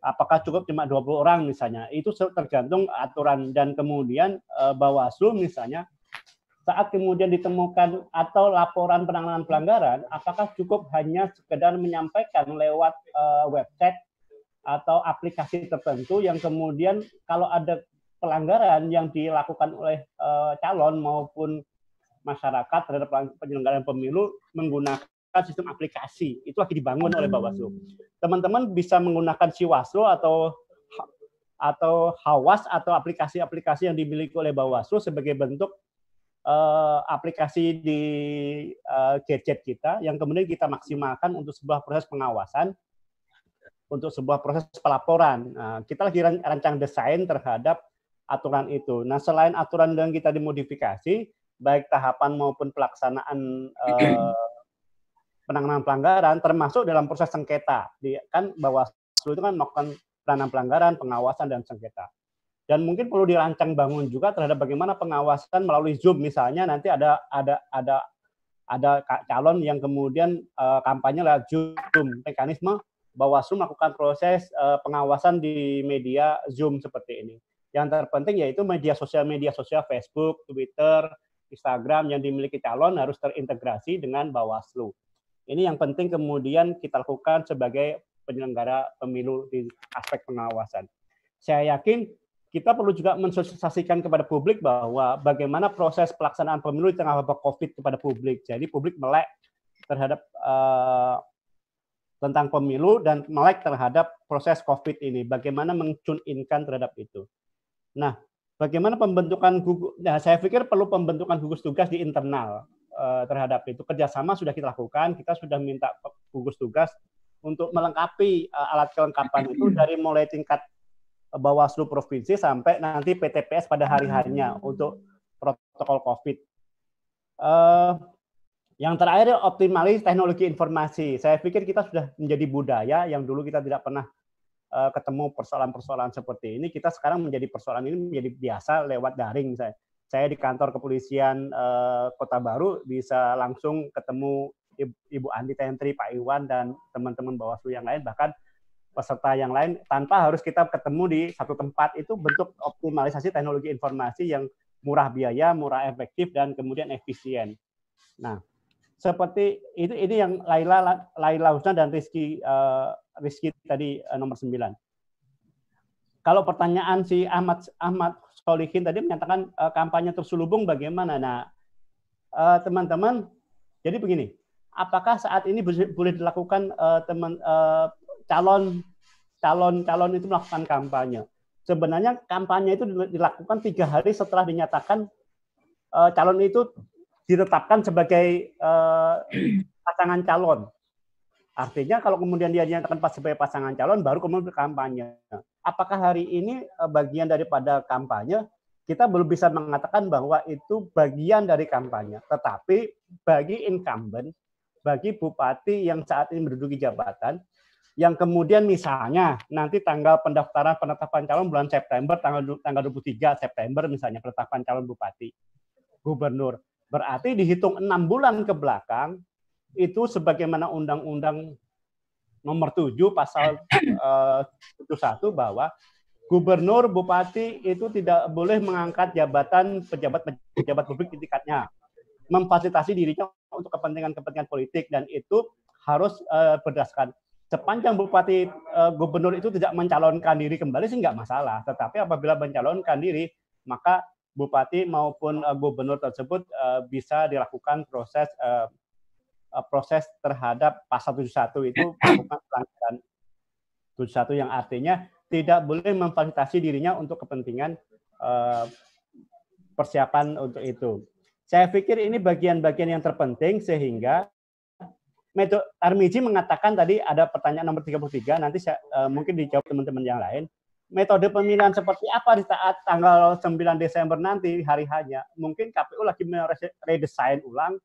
Apakah cukup cuma 20 orang misalnya? Itu tergantung aturan. Dan kemudian Bawaslu misalnya saat kemudian ditemukan atau laporan penanganan pelanggaran, apakah cukup hanya sekedar menyampaikan lewat website atau aplikasi tertentu yang kemudian kalau ada pelanggaran yang dilakukan oleh calon maupun masyarakat terhadap penyelenggaraan pemilu menggunakan sistem aplikasi, itu lagi dibangun oleh Bawaslu. Teman-teman bisa menggunakan Siwaslu atau Hawas atau aplikasi-aplikasi yang dimiliki oleh Bawaslu sebagai bentuk aplikasi di gadget kita yang kemudian kita maksimalkan untuk sebuah proses pengawasan, untuk sebuah proses pelaporan. Nah, kita lagi rancang desain terhadap aturan itu. Nah, selain aturan yang kita dimodifikasi, baik tahapan maupun pelaksanaan penanganan pelanggaran, termasuk dalam proses sengketa. Kan Bawaslu itu kan melakukan penanganan pelanggaran, pengawasan, dan sengketa. Dan mungkin perlu dirancang bangun juga terhadap bagaimana pengawasan melalui Zoom. Misalnya nanti ada calon yang kemudian kampanye lewat Zoom, mekanisme Bawaslu melakukan proses pengawasan di media Zoom seperti ini. Yang terpenting yaitu media sosial Facebook, Twitter, Instagram yang dimiliki calon harus terintegrasi dengan Bawaslu. Ini yang penting kemudian kita lakukan sebagai penyelenggara pemilu di aspek pengawasan. Saya yakin kita perlu juga mensosialisasikan kepada publik bahwa bagaimana proses pelaksanaan pemilu di tengah wabah COVID kepada publik. Jadi publik melek terhadap tentang pemilu dan melek terhadap proses COVID ini. Bagaimana meng-tune-in-kan terhadap itu. Nah, bagaimana pembentukan gugus? Nah, saya pikir perlu pembentukan gugus tugas di internal terhadap itu. Kerjasama sudah kita lakukan. Kita sudah minta gugus tugas untuk melengkapi alat kelengkapan itu dari mulai tingkat Bawaslu Provinsi sampai nanti PTPS pada hari-harinya untuk protokol COVID. Yang terakhir, optimalis teknologi informasi. Saya pikir kita sudah menjadi budaya yang dulu kita tidak pernah ketemu persoalan-persoalan seperti ini. Kita sekarang menjadi persoalan ini menjadi biasa lewat daring. Saya di kantor kepolisian Kota Baru bisa langsung ketemu Ibu Andi Tentri, Pak Iwan, dan teman-teman Bawaslu yang lain, bahkan peserta yang lain, tanpa harus kita ketemu di satu tempat. Itu bentuk optimalisasi teknologi informasi yang murah biaya, murah efektif, dan kemudian efisien. Nah, seperti itu, ini yang Laila Husna dan Rizky tadi nomor 9. Kalau pertanyaan si Ahmad Solihin tadi menyatakan kampanye terselubung bagaimana? Nah, teman-teman, jadi begini, apakah saat ini boleh dilakukan calon itu melakukan kampanye? Sebenarnya kampanye itu dilakukan 3 hari setelah dinyatakan calon itu ditetapkan sebagai pasangan calon. Artinya kalau kemudian dia dinyatakan sebagai pasangan calon, baru kemudian berkampanye. Apakah hari ini bagian daripada kampanye? Kita belum bisa mengatakan bahwa itu bagian dari kampanye. Tetapi bagi incumbent, bagi bupati yang saat ini menduduki jabatan, yang kemudian misalnya nanti tanggal pendaftaran penetapan calon bulan September, tanggal 23 September misalnya penetapan calon bupati, gubernur. Berarti dihitung 6 bulan ke belakang, itu sebagaimana Undang-Undang nomor 7 pasal 71 bahwa gubernur, bupati itu tidak boleh mengangkat jabatan pejabat publik di tingkatnya, memfasilitasi dirinya untuk kepentingan politik, dan itu harus berdasarkan sepanjang bupati gubernur itu tidak mencalonkan diri kembali sih nggak masalah. Tetapi apabila mencalonkan diri, maka bupati maupun gubernur tersebut bisa dilakukan proses terhadap pasal 71 itu melakukan pelanggaran 71 yang artinya tidak boleh memfasilitasi dirinya untuk kepentingan persiapan untuk itu. Saya pikir ini bagian-bagian yang terpenting sehingga Tarmizi mengatakan tadi ada pertanyaan nomor 33, nanti mungkin dijawab teman-teman yang lain. Metode pemilihan seperti apa di saat tanggal 9 Desember nanti hari hanya? Mungkin KPU lagi meredesain ulang,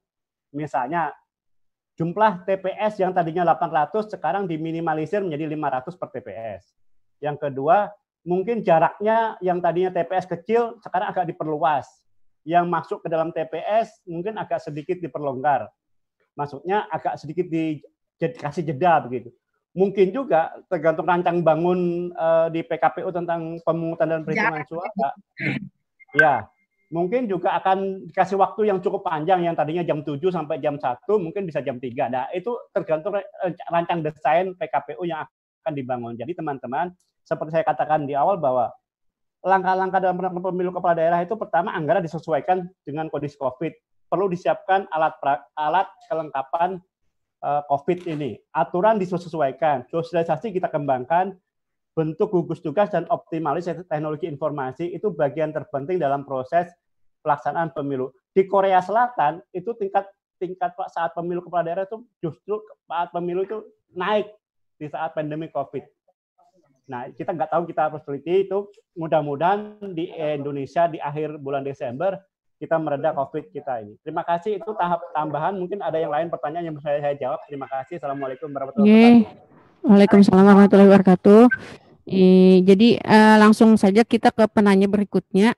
misalnya jumlah TPS yang tadinya 800 sekarang diminimalisir menjadi 500 per TPS. Yang kedua, mungkin jaraknya yang tadinya TPS kecil sekarang agak diperluas. Yang masuk ke dalam TPS mungkin agak sedikit diperlonggar. Maksudnya agak sedikit dikasih jeda begitu. Mungkin juga tergantung rancang bangun di PKPU tentang pemungutan dan perhitungan suara. Ya, mungkin juga akan dikasih waktu yang cukup panjang, yang tadinya jam 7 sampai jam 1, mungkin bisa jam 3. Nah, itu tergantung rancang desain PKPU yang akan dibangun. Jadi teman-teman, seperti saya katakan di awal bahwa langkah-langkah dalam pemilu kepala daerah itu pertama anggaran disesuaikan dengan kondisi COVID. Perlu disiapkan alat kelengkapan COVID ini. Aturan disesuaikan, sosialisasi kita kembangkan, bentuk gugus tugas dan optimalisasi teknologi informasi itu bagian terpenting dalam proses pelaksanaan pemilu. Di Korea Selatan itu tingkat saat pemilu kepala daerah itu justru saat pemilu itu naik di saat pandemi COVID. Nah, kita nggak tahu, kita harus teliti itu. Mudah-mudahan di Indonesia di akhir bulan Desember kita mereda COVID kita ini. Terima kasih, itu tahap tambahan. Mungkin ada yang lain pertanyaan yang bisa saya jawab. Terima kasih. Assalamualaikum warahmatullahi wabarakatuh. Waalaikumsalam warahmatullahi wabarakatuh. Jadi langsung saja kita ke penanya berikutnya.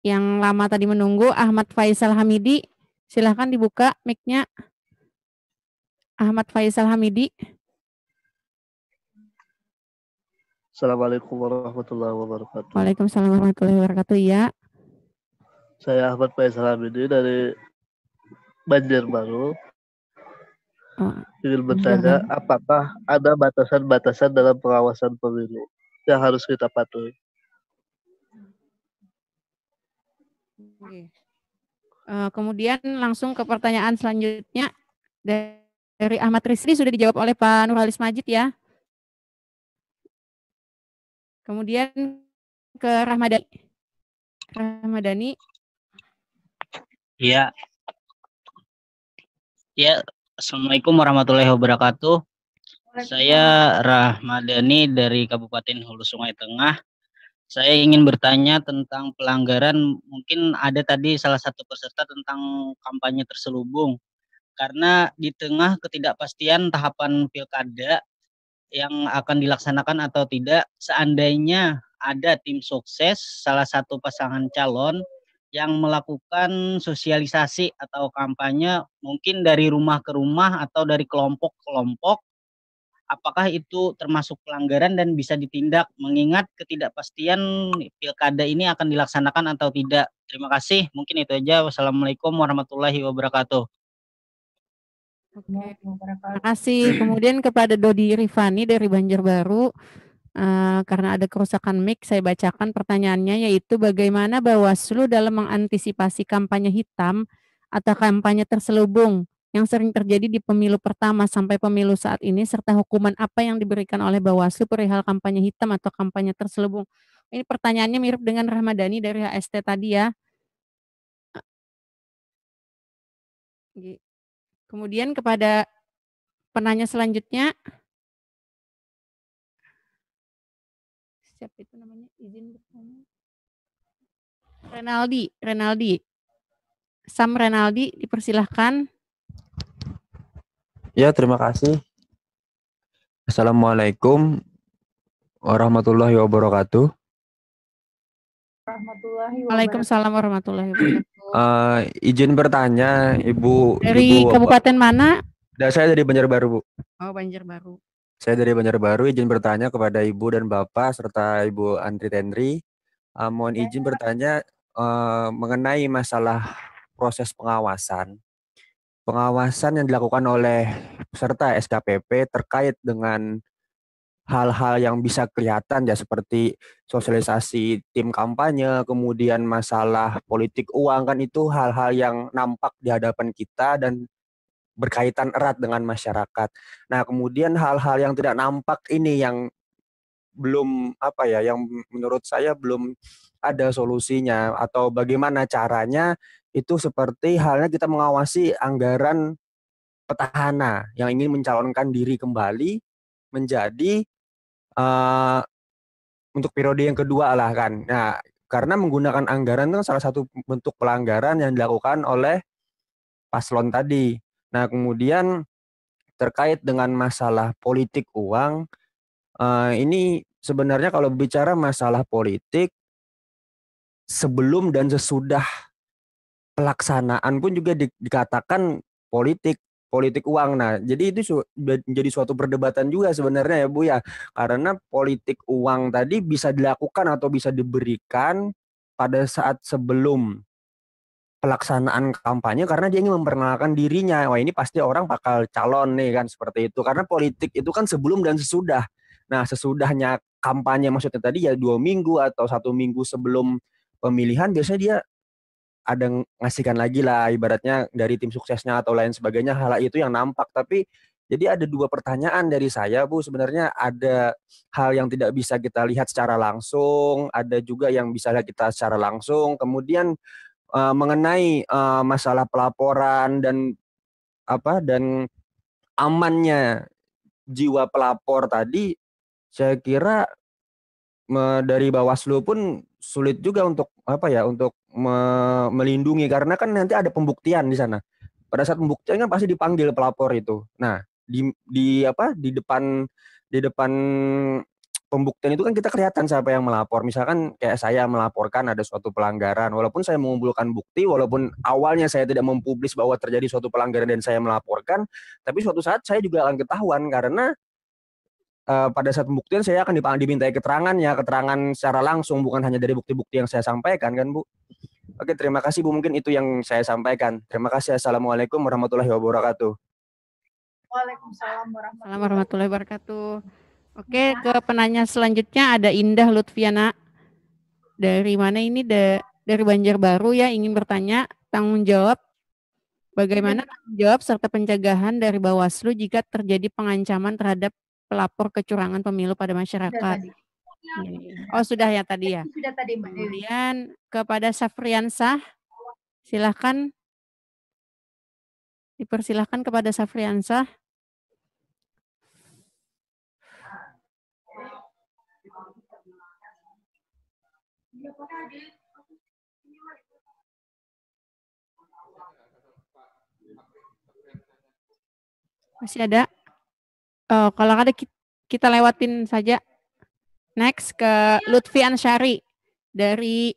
Yang lama tadi menunggu, Ahmad Faisal Hamidi. Silahkan dibuka mic-nya. Ahmad Faisal Hamidi. Assalamualaikum warahmatullahi wabarakatuh. Waalaikumsalam warahmatullahi wabarakatuh. Ya. Saya Ahmad Faisal Hamidi dari Banjarbaru. Ingin bertanya, apakah ada batasan-batasan dalam pengawasan pemilu yang harus kita patuhi? Kemudian langsung ke pertanyaan selanjutnya dari Ahmad Rizli, sudah dijawab oleh Pak Nurhalis Majid ya. Kemudian ke Rahmadani. Ya. Ya, Assalamualaikum warahmatullahi wabarakatuh. Saya Rahmadani dari Kabupaten Hulu Sungai Tengah. Saya ingin bertanya tentang pelanggaran, mungkin ada tadi salah satu peserta tentang kampanye terselubung. Karena di tengah ketidakpastian tahapan pilkada yang akan dilaksanakan atau tidak, seandainya ada tim sukses salah satu pasangan calon yang melakukan sosialisasi atau kampanye mungkin dari rumah ke rumah atau dari kelompok ke kelompok, apakah itu termasuk pelanggaran dan bisa ditindak mengingat ketidakpastian pilkada ini akan dilaksanakan atau tidak? Terima kasih, mungkin itu aja. Wassalamualaikum warahmatullahi wabarakatuh. Oke, terima kasih. Kemudian kepada Dodi Rifani dari Banjarbaru, karena ada kerusakan mic, saya bacakan pertanyaannya, yaitu bagaimana Bawaslu dalam mengantisipasi kampanye hitam atau kampanye terselubung yang sering terjadi di pemilu pertama sampai pemilu saat ini, serta hukuman apa yang diberikan oleh Bawaslu perihal kampanye hitam atau kampanye terselubung. Ini pertanyaannya mirip dengan Rahmadani dari HST tadi ya. Kemudian kepada penanya selanjutnya, siapa itu namanya? Izin bertanya. Renaldi. Sam Renaldi, dipersilahkan. Ya, terima kasih. Assalamualaikum warahmatullahi wabarakatuh. Waalaikumsalam warahmatullahi wabarakatuh. Izin bertanya, Ibu. Dari kabupaten mana? Saya dari Banjarbaru, Bu. Oh, Banjarbaru. Saya dari Banjarbaru, izin bertanya kepada Ibu dan Bapak serta Ibu Andri Tendri. Mohon izin bertanya mengenai masalah proses pengawasan. Pengawasan yang dilakukan oleh peserta SKPP terkait dengan hal-hal yang bisa kelihatan ya, seperti sosialisasi tim kampanye, kemudian masalah politik uang, kan itu hal-hal yang nampak di hadapan kita dan berkaitan erat dengan masyarakat. Nah, kemudian hal-hal yang tidak nampak ini yang belum yang menurut saya belum ada solusinya, atau bagaimana caranya itu seperti halnya kita mengawasi anggaran petahana yang ingin mencalonkan diri kembali menjadi untuk periode yang kedua lah kan. Nah, karena menggunakan anggaran itu salah satu bentuk pelanggaran yang dilakukan oleh paslon tadi. Nah, kemudian terkait dengan masalah politik uang, ini sebenarnya kalau bicara masalah politik, sebelum dan sesudah pelaksanaan pun juga dikatakan politik uang. Nah, jadi itu menjadi suatu perdebatan juga sebenarnya ya Bu ya. Karena politik uang tadi bisa dilakukan atau bisa diberikan pada saat sebelum pelaksanaan kampanye karena dia ingin memperkenalkan dirinya. Wah, ini pasti orang bakal calon nih kan, seperti itu. Karena politik itu kan sebelum dan sesudah. Nah, sesudahnya kampanye maksudnya tadi ya 2 minggu atau 1 minggu sebelum pemilihan biasanya dia ada ngasihkan lagi lah ibaratnya dari tim suksesnya atau lain sebagainya, hal itu yang nampak. Tapi jadi ada 2 pertanyaan dari saya Bu, sebenarnya ada hal yang tidak bisa kita lihat secara langsung, ada juga yang bisa kita secara langsung. Kemudian mengenai masalah pelaporan dan amannya jiwa pelapor tadi, saya kira dari Bawaslu pun sulit juga untuk untuk melindungi, karena kan nanti ada pembuktian di sana. Pada saat pembuktian kan pasti dipanggil pelapor itu. Nah, di depan pembuktian itu kan kita kelihatan siapa yang melapor. Misalkan kayak saya melaporkan ada suatu pelanggaran, walaupun saya mengumpulkan bukti, walaupun awalnya saya tidak mempublis bahwa terjadi suatu pelanggaran dan saya melaporkan, tapi suatu saat saya juga akan ketahuan karena pada saat pembuktian saya akan dimintai keterangan secara langsung, bukan hanya dari bukti-bukti yang saya sampaikan kan Bu. Oke, terima kasih Bu, mungkin itu yang saya sampaikan. Terima kasih. Assalamualaikum warahmatullahi wabarakatuh. Waalaikumsalam warahmatullahi wabarakatuh. Oke, ke penanya selanjutnya ada Indah Lutfiana. Dari mana ini? Dari Banjarbaru ya, ingin bertanya tanggung jawab. Bagaimana tanggung jawab serta pencegahan dari Bawaslu jika terjadi pengancaman terhadap pelapor kecurangan pemilu pada masyarakat? Oh, sudah ya tadi ya. Sudah tadi Mbak. Kemudian kepada Safriansah, silahkan. Dipersilahkan kepada Safriansah. Masih ada? Kalau ada kita lewatin saja. Next ke Lutfi Ansyari dari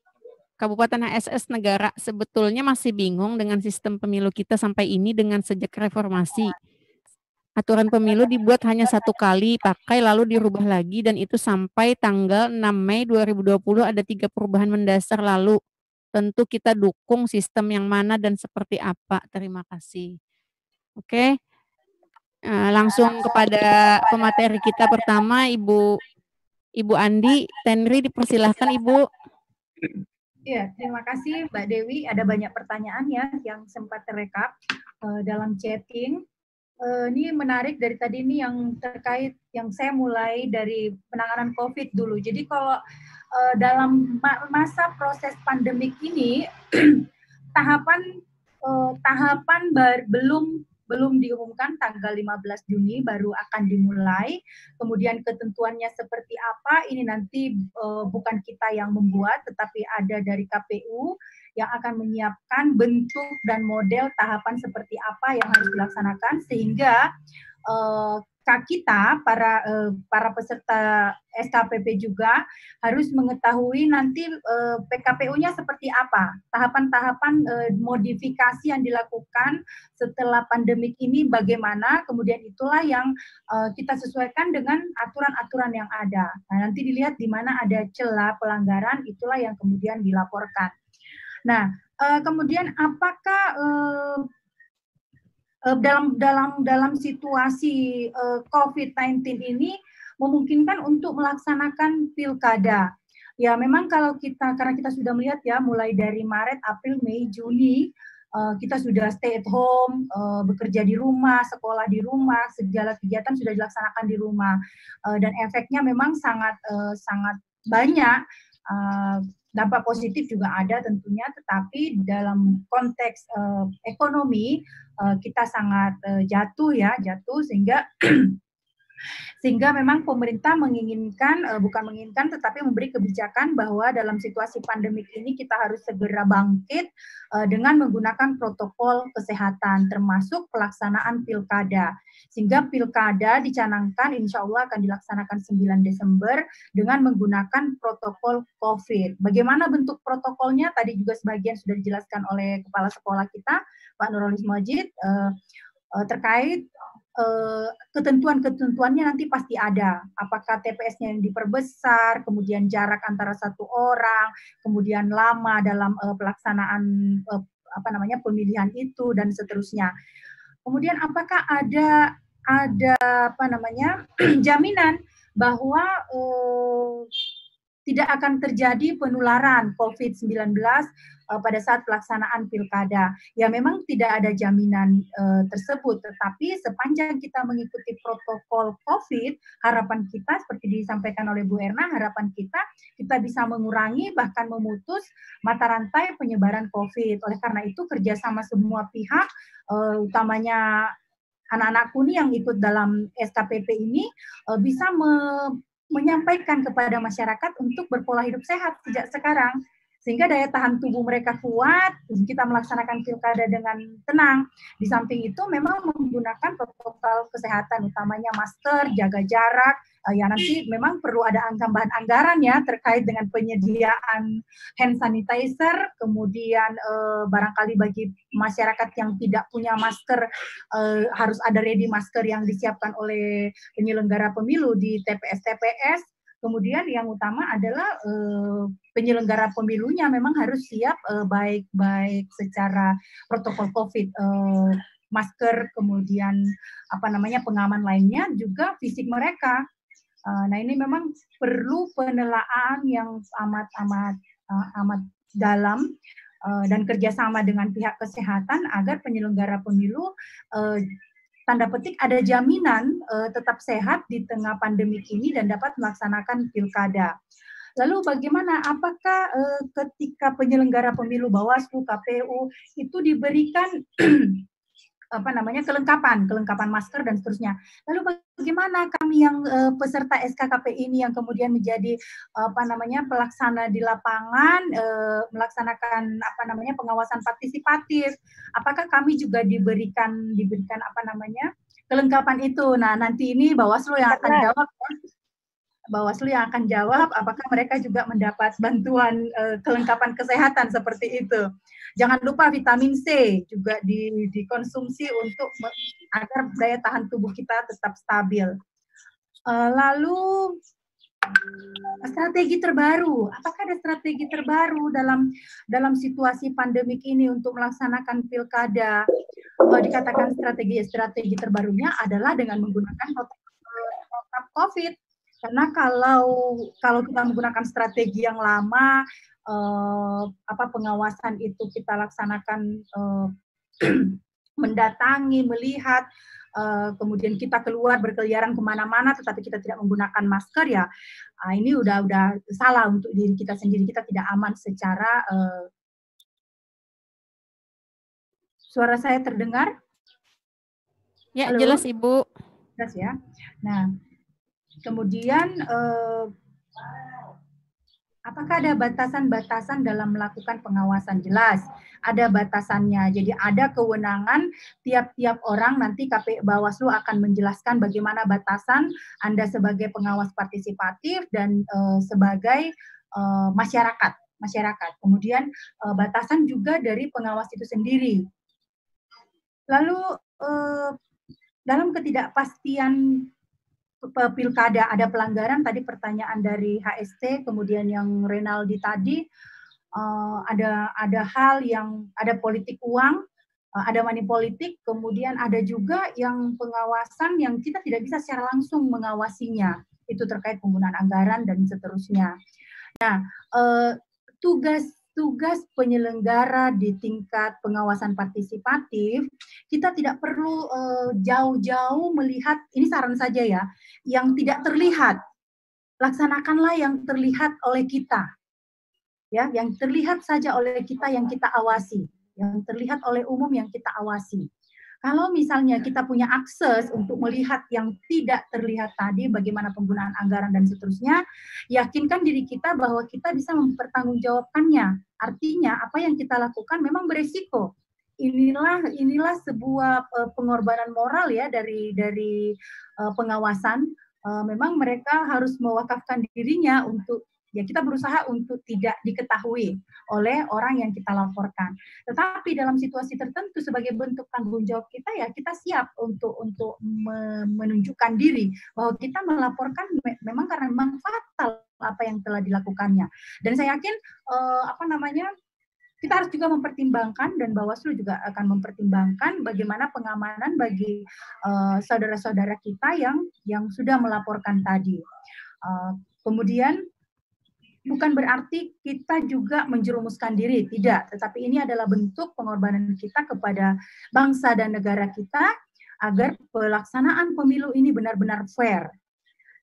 Kabupaten HSS Negara sebetulnya masih bingung dengan sistem pemilu kita sampai ini dengan sejak reformasi. Aturan pemilu dibuat hanya 1 kali pakai lalu dirubah lagi dan itu sampai tanggal 6 Mei 2020 ada 3 perubahan mendasar lalu. Tentu kita dukung sistem yang mana dan seperti apa. Terima kasih. Oke. Langsung kepada pemateri kita pertama Ibu Andi Tenri, dipersilahkan Ibu. Ya, terima kasih Mbak Dewi. Ada banyak pertanyaan ya yang sempat terekap dalam chatting. Ini menarik dari tadi ini yang terkait, yang saya mulai dari penanganan COVID dulu. Jadi kalau dalam masa proses pandemik ini, tahapan belum diumumkan tanggal 15 Juni baru akan dimulai. Kemudian ketentuannya seperti apa ini nanti bukan kita yang membuat, tetapi ada dari KPU yang akan menyiapkan bentuk dan model tahapan seperti apa yang harus dilaksanakan sehingga kita para peserta SKPP juga harus mengetahui nanti PKPU-nya seperti apa, tahapan-tahapan modifikasi yang dilakukan setelah pandemik ini bagaimana, kemudian itulah yang kita sesuaikan dengan aturan-aturan yang ada. Nah, nanti dilihat di mana ada celah pelanggaran, itulah yang kemudian dilaporkan. Nah, kemudian apakah dalam situasi COVID-19 ini memungkinkan untuk melaksanakan pilkada. Ya memang karena kita sudah melihat ya mulai dari Maret, April, Mei, Juni kita sudah stay at home, bekerja di rumah, sekolah di rumah, segala kegiatan sudah dilaksanakan di rumah dan efeknya memang sangat banyak. Dampak positif juga ada tentunya, tetapi dalam konteks ekonomi kita sangat jatuh sehingga memang pemerintah bukan menginginkan tetapi memberi kebijakan bahwa dalam situasi pandemik ini kita harus segera bangkit dengan menggunakan protokol kesehatan termasuk pelaksanaan pilkada. Sehingga pilkada dicanangkan insya Allah akan dilaksanakan 9 Desember dengan menggunakan protokol COVID. Bagaimana bentuk protokolnya? Tadi juga sebagian sudah dijelaskan oleh Kepala Sekolah kita, Pak Nurholis Majid, terkait ketentuan-ketentuannya nanti pasti ada. Apakah TPS-nya yang diperbesar, kemudian jarak antara 1 orang, kemudian lama dalam pelaksanaan pemilihan itu dan seterusnya. Kemudian apakah ada jaminan bahwa tidak akan terjadi penularan COVID-19 pada saat pelaksanaan pilkada. Ya memang tidak ada jaminan tersebut, tetapi sepanjang kita mengikuti protokol COVID, harapan kita seperti disampaikan oleh Bu Erna, harapan kita bisa mengurangi bahkan memutus mata rantai penyebaran COVID. Oleh karena itu kerjasama semua pihak, utamanya anak-anakku nih yang ikut dalam SKPP ini bisa menyampaikan kepada masyarakat untuk berpola hidup sehat sejak sekarang. Sehingga daya tahan tubuh mereka kuat, kita melaksanakan pilkada dengan tenang. Di samping itu memang menggunakan protokol kesehatan, utamanya masker, jaga jarak. Ya nanti memang perlu ada tambahan anggaran ya terkait dengan penyediaan hand sanitizer, kemudian barangkali bagi masyarakat yang tidak punya masker harus ada ready masker yang disiapkan oleh penyelenggara pemilu di TPS-TPS. Kemudian yang utama adalah penyelenggara pemilunya memang harus siap baik secara protokol COVID, masker, kemudian pengaman lainnya, juga fisik mereka. Nah ini memang perlu penelaahan yang amat dalam dan kerjasama dengan pihak kesehatan agar penyelenggara pemilu tanda petik ada jaminan tetap sehat di tengah pandemik ini dan dapat melaksanakan pilkada. Lalu bagaimana? Apakah ketika penyelenggara pemilu Bawaslu, KPU itu diberikan kelengkapan masker dan seterusnya. Lalu bagaimana kami yang peserta SKKP ini yang kemudian menjadi pelaksana di lapangan, melaksanakan pengawasan partisipatif? Apakah kami juga diberikan kelengkapan itu? Nah, nanti ini Bawaslu yang akan jawab. Bawaslu yang akan jawab apakah mereka juga mendapat bantuan kelengkapan kesehatan seperti itu. Jangan lupa vitamin C juga dikonsumsi untuk agar daya tahan tubuh kita tetap stabil. Lalu strategi terbaru, apakah ada strategi terbaru dalam situasi pandemik ini untuk melaksanakan pilkada? Dikatakan strategi terbarunya adalah dengan menggunakan protokol COVID. Karena kalau kita menggunakan strategi yang lama, pengawasan itu kita laksanakan mendatangi, melihat, kemudian kita keluar berkeliaran kemana-mana, tetapi kita tidak menggunakan masker, ya ini udah salah untuk diri kita sendiri. Kita tidak aman secara suara saya terdengar? Ya, halo? Jelas Ibu. Jelas ya. Nah, kemudian apakah ada batasan-batasan dalam melakukan pengawasan? Jelas, ada batasannya. Jadi ada kewenangan tiap-tiap orang, nanti Bawaslu akan menjelaskan bagaimana batasan Anda sebagai pengawas partisipatif dan sebagai masyarakat. Kemudian batasan juga dari pengawas itu sendiri. Lalu dalam ketidakpastian pilkada ada pelanggaran, tadi pertanyaan dari HST, kemudian yang Renaldi tadi, ada hal yang ada politik uang, ada money politik, kemudian ada juga yang pengawasan yang kita tidak bisa secara langsung mengawasinya, itu terkait penggunaan anggaran dan seterusnya. Nah, tugas penyelenggara di tingkat pengawasan partisipatif, kita tidak perlu jauh-jauh melihat, ini saran saja ya, yang tidak terlihat. Laksanakanlah yang terlihat oleh kita. Ya, yang terlihat saja oleh kita yang kita awasi, yang terlihat oleh umum yang kita awasi. Kalau misalnya kita punya akses untuk melihat yang tidak terlihat tadi, bagaimana penggunaan anggaran dan seterusnya, yakinkan diri kita bahwa kita bisa mempertanggungjawabkannya. Artinya apa yang kita lakukan memang beresiko. Inilah sebuah pengorbanan moral ya dari pengawasan. Memang mereka harus mewakafkan dirinya untuk, ya kita berusaha untuk tidak diketahui oleh orang yang kita laporkan. Tetapi dalam situasi tertentu sebagai bentuk tanggung jawab kita, ya kita siap untuk menunjukkan diri bahwa kita melaporkan memang karena memang fatal apa yang telah dilakukannya. Dan saya yakin kita harus juga mempertimbangkan, dan Bawaslu juga akan mempertimbangkan bagaimana pengamanan bagi saudara-saudara kita yang sudah melaporkan tadi. Kemudian bukan berarti kita juga menjerumuskan diri, tidak. Tetapi ini adalah bentuk pengorbanan kita kepada bangsa dan negara kita agar pelaksanaan pemilu ini benar-benar fair.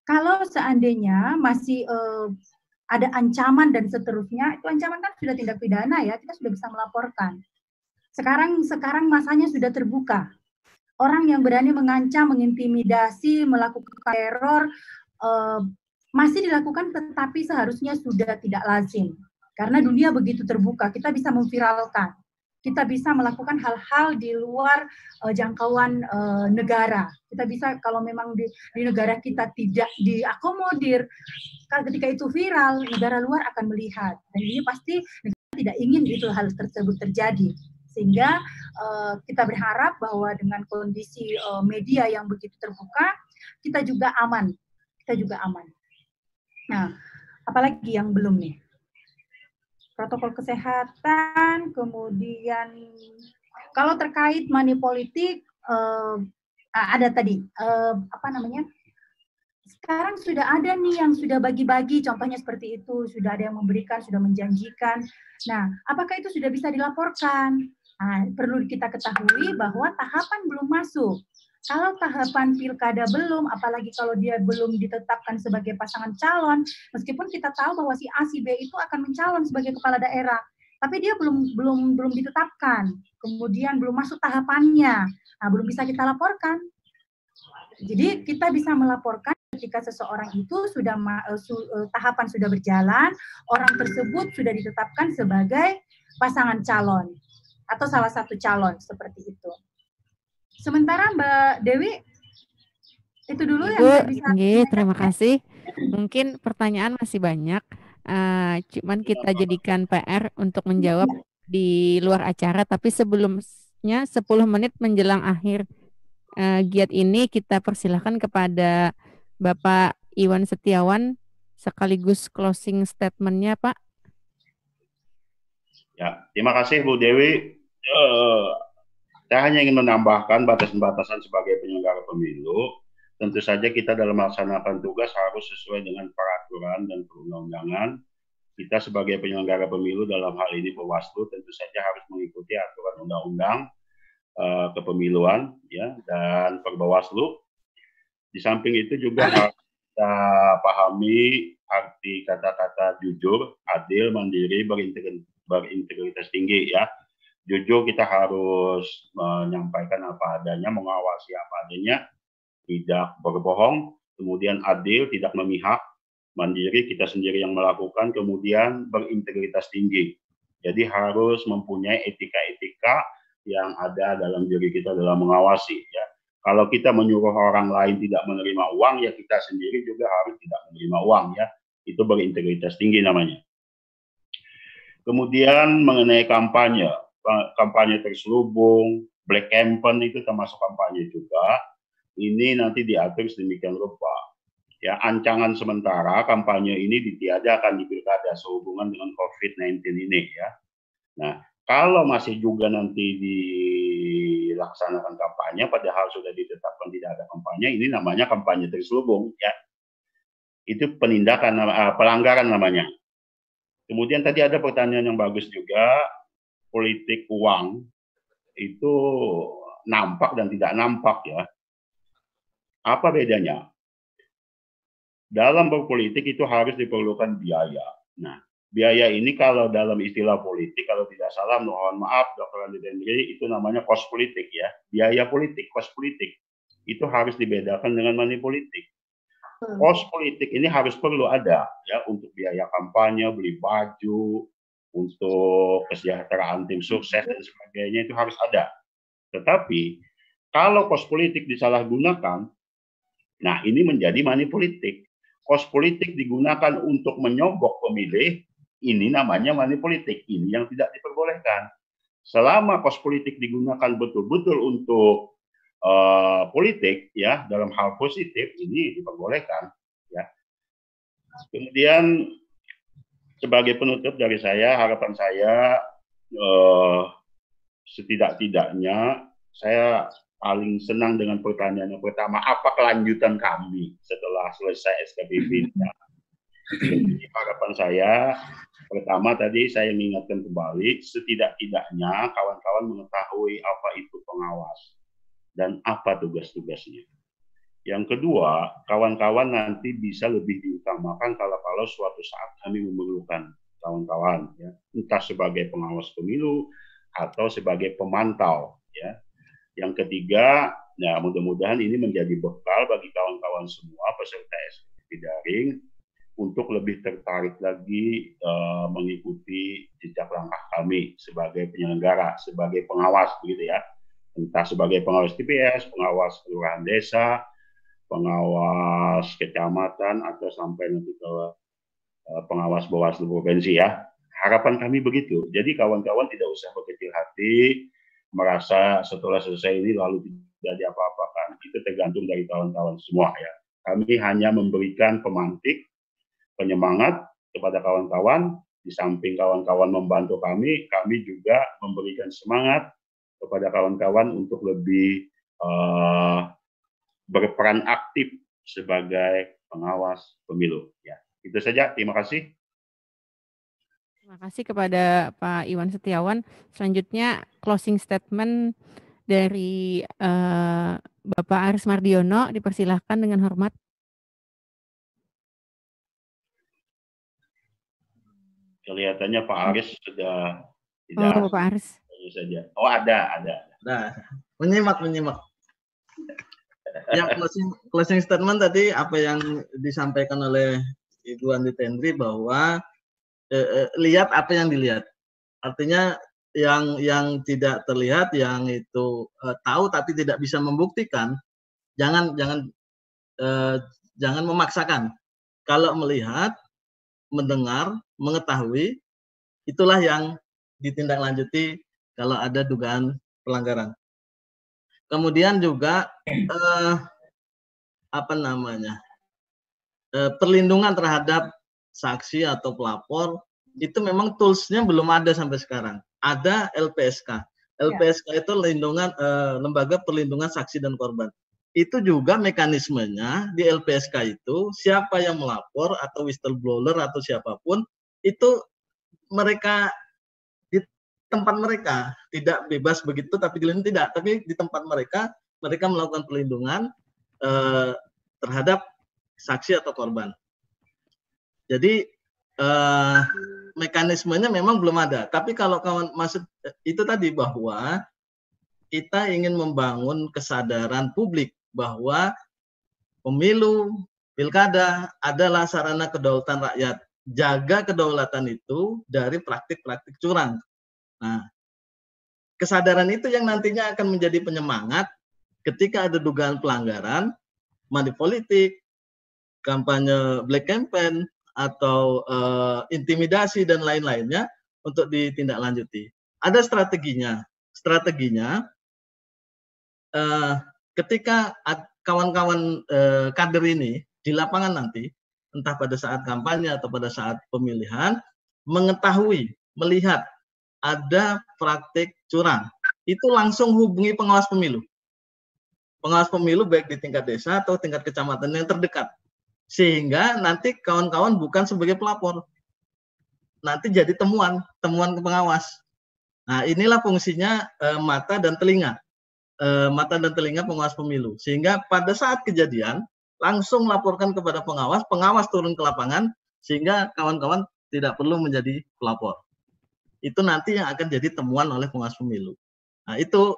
Kalau seandainya masih ada ancaman dan seterusnya, itu ancaman kan sudah tindak pidana ya, kita sudah bisa melaporkan. Sekarang masanya sudah terbuka. Orang yang berani mengancam, mengintimidasi, melakukan teror, masih dilakukan, tetapi seharusnya sudah tidak lazim. Karena dunia begitu terbuka, kita bisa memviralkan. Kita bisa melakukan hal-hal di luar jangkauan negara. Kita bisa, kalau memang di negara kita tidak diakomodir, ketika itu viral, negara luar akan melihat. Dan ini pasti negara tidak ingin itu hal tersebut terjadi. Sehingga kita berharap bahwa dengan kondisi media yang begitu terbuka, kita juga aman. Nah, apalagi yang belum nih? Protokol kesehatan, kemudian kalau terkait money politik, ada tadi, sekarang sudah ada nih yang sudah bagi-bagi, contohnya seperti itu, sudah ada yang memberikan, sudah menjanjikan. Nah, apakah itu sudah bisa dilaporkan? Nah, perlu kita ketahui bahwa tahapan belum masuk. Kalau tahapan pilkada belum, apalagi kalau dia belum ditetapkan sebagai pasangan calon, meskipun kita tahu bahwa si A, si B itu akan mencalon sebagai kepala daerah, tapi dia belum ditetapkan, kemudian belum masuk tahapannya, nah belum bisa kita laporkan. Jadi kita bisa melaporkan ketika seseorang itu sudah tahapan sudah berjalan, orang tersebut sudah ditetapkan sebagai pasangan calon atau salah satu calon seperti itu. Sementara Mbak Dewi, itu dulu yang saya bisa. Terima kasih. Mungkin pertanyaan masih banyak, cuman kita jadikan PR untuk menjawab di luar acara, tapi sebelumnya 10 menit menjelang akhir giat ini kita persilahkan kepada Bapak Iwan Setiawan sekaligus closing statement-nya, Pak. Ya, terima kasih Bu Dewi. Saya hanya ingin menambahkan batasan-batasan sebagai penyelenggara pemilu. Tentu saja kita dalam melaksanakan tugas harus sesuai dengan peraturan dan perundang-undangan. Kita sebagai penyelenggara pemilu dalam hal ini Bawaslu tentu saja harus mengikuti aturan undang-undang kepemiluan ya dan Perbawaslu. Di samping itu juga harus kita pahami arti kata-kata jujur, adil, mandiri, berintegritas tinggi ya. Jujur kita harus menyampaikan apa adanya, mengawasi apa adanya, tidak berbohong, kemudian adil, tidak memihak, mandiri kita sendiri yang melakukan, kemudian berintegritas tinggi. Jadi harus mempunyai etika-etika yang ada dalam diri kita dalam mengawasi ya. Kalau kita menyuruh orang lain tidak menerima uang, ya kita sendiri juga harus tidak menerima uang ya. Itu berintegritas tinggi namanya. Kemudian mengenai kampanye terselubung, black campaign itu termasuk kampanye juga. Ini nanti diatur sedemikian rupa. Ya, ancangan sementara kampanye ini ditiadakan di pilkada sehubungan dengan COVID-19 ini ya. Nah, kalau masih juga nanti dilaksanakan kampanye, padahal sudah ditetapkan tidak ada kampanye, ini namanya kampanye terselubung ya. Itu penindakan, pelanggaran namanya. Kemudian tadi ada pertanyaan yang bagus juga, politik uang itu nampak dan tidak nampak ya. Apa bedanya? Dalam berpolitik itu harus diperlukan biaya. Nah, biaya ini kalau dalam istilah politik, kalau tidak salah, mohon maaf Dr. Andi Dendri, itu namanya kos politik ya. Biaya politik, kos politik. Itu harus dibedakan dengan money politik. Kos politik ini harus perlu ada ya untuk biaya kampanye, beli baju, untuk kesejahteraan tim sukses dan sebagainya itu harus ada. Tetapi kalau kos politik disalahgunakan, nah ini menjadi money politik. Kos politik digunakan untuk menyogok pemilih, ini namanya money politik. Ini yang tidak diperbolehkan. Selama kos politik digunakan betul-betul untuk politik, ya dalam hal positif, ini diperbolehkan. Ya. Kemudian sebagai penutup dari saya, harapan saya setidak-tidaknya saya paling senang dengan pertanyaan yang pertama, apa kelanjutan kami setelah selesai SKPP? Jadi harapan saya, pertama tadi saya mengingatkan kembali, setidak-tidaknya kawan-kawan mengetahui apa itu pengawas dan apa tugas-tugasnya. Yang kedua, kawan-kawan nanti bisa lebih diutamakan kalau suatu saat kami memerlukan kawan-kawan, ya, entah sebagai pengawas pemilu atau sebagai pemantau, ya. Yang ketiga, nah mudah-mudahan ini menjadi bekal bagi kawan-kawan semua peserta SKPP daring untuk lebih tertarik lagi mengikuti jejak langkah kami sebagai penyelenggara, sebagai pengawas, begitu ya. Entah sebagai pengawas TPS, pengawas kelurahan desa, pengawas kecamatan, atau sampai nanti ke pengawas Bawaslu provinsi ya. Harapan kami begitu. Jadi kawan-kawan tidak usah berkecil hati, merasa setelah selesai ini lalu tidak diapa-apakan. Itu tergantung dari kawan-kawan semua ya. Kami hanya memberikan pemantik, penyemangat kepada kawan-kawan. Di samping kawan-kawan membantu kami juga memberikan semangat kepada kawan-kawan untuk lebih berperan aktif sebagai pengawas pemilu. Ya, itu saja. Terima kasih. Terima kasih kepada Pak Iwan Setiawan. Selanjutnya closing statement dari Bapak Aris Mardiono, dipersilahkan dengan hormat. Kelihatannya Pak Aris sudah tidak. Oh, Bapak Aris. Saja. Oh, ada. Nah, menyimak. Yang closing statement tadi apa yang disampaikan oleh Ibu Andi Tendri bahwa lihat apa yang dilihat. Artinya yang tidak terlihat, yang itu tahu tapi tidak bisa membuktikan, jangan memaksakan. kalau melihat, mendengar, mengetahui, itulah yang ditindaklanjuti kalau ada dugaan pelanggaran. Kemudian juga perlindungan terhadap saksi atau pelapor itu memang toolsnya belum ada sampai sekarang. Ada LPSK. LPSK itu lembaga perlindungan saksi dan korban. Itu juga mekanismenya di LPSK itu siapa yang melapor atau whistleblower atau siapapun itu mereka di tempat mereka tidak bebas begitu, tapi tidak, tapi di tempat mereka melakukan perlindungan terhadap saksi atau korban. Jadi mekanismenya memang belum ada. Tapi kalau kawan maksud itu tadi bahwa kita ingin membangun kesadaran publik bahwa pemilu, pilkada adalah sarana kedaulatan rakyat. Jaga kedaulatan itu dari praktik-praktik curang. Nah, kesadaran itu yang nantinya akan menjadi penyemangat ketika ada dugaan pelanggaran, money politik, kampanye black campaign, atau intimidasi dan lain-lainnya untuk ditindaklanjuti. Ada strateginya. Strateginya ketika kawan-kawan kader ini di lapangan nanti, entah pada saat kampanye atau pada saat pemilihan, mengetahui, melihat ada praktik curang, itu langsung hubungi pengawas pemilu. Pengawas pemilu baik di tingkat desa atau tingkat kecamatan yang terdekat. Sehingga nanti kawan-kawan bukan sebagai pelapor, nanti jadi temuan ke pengawas. Nah, inilah fungsinya mata dan telinga pengawas pemilu. Sehingga pada saat kejadian langsung laporkan kepada pengawas, pengawas turun ke lapangan, sehingga kawan-kawan tidak perlu menjadi pelapor. Itu nanti yang akan jadi temuan oleh pengawas pemilu. Nah, itu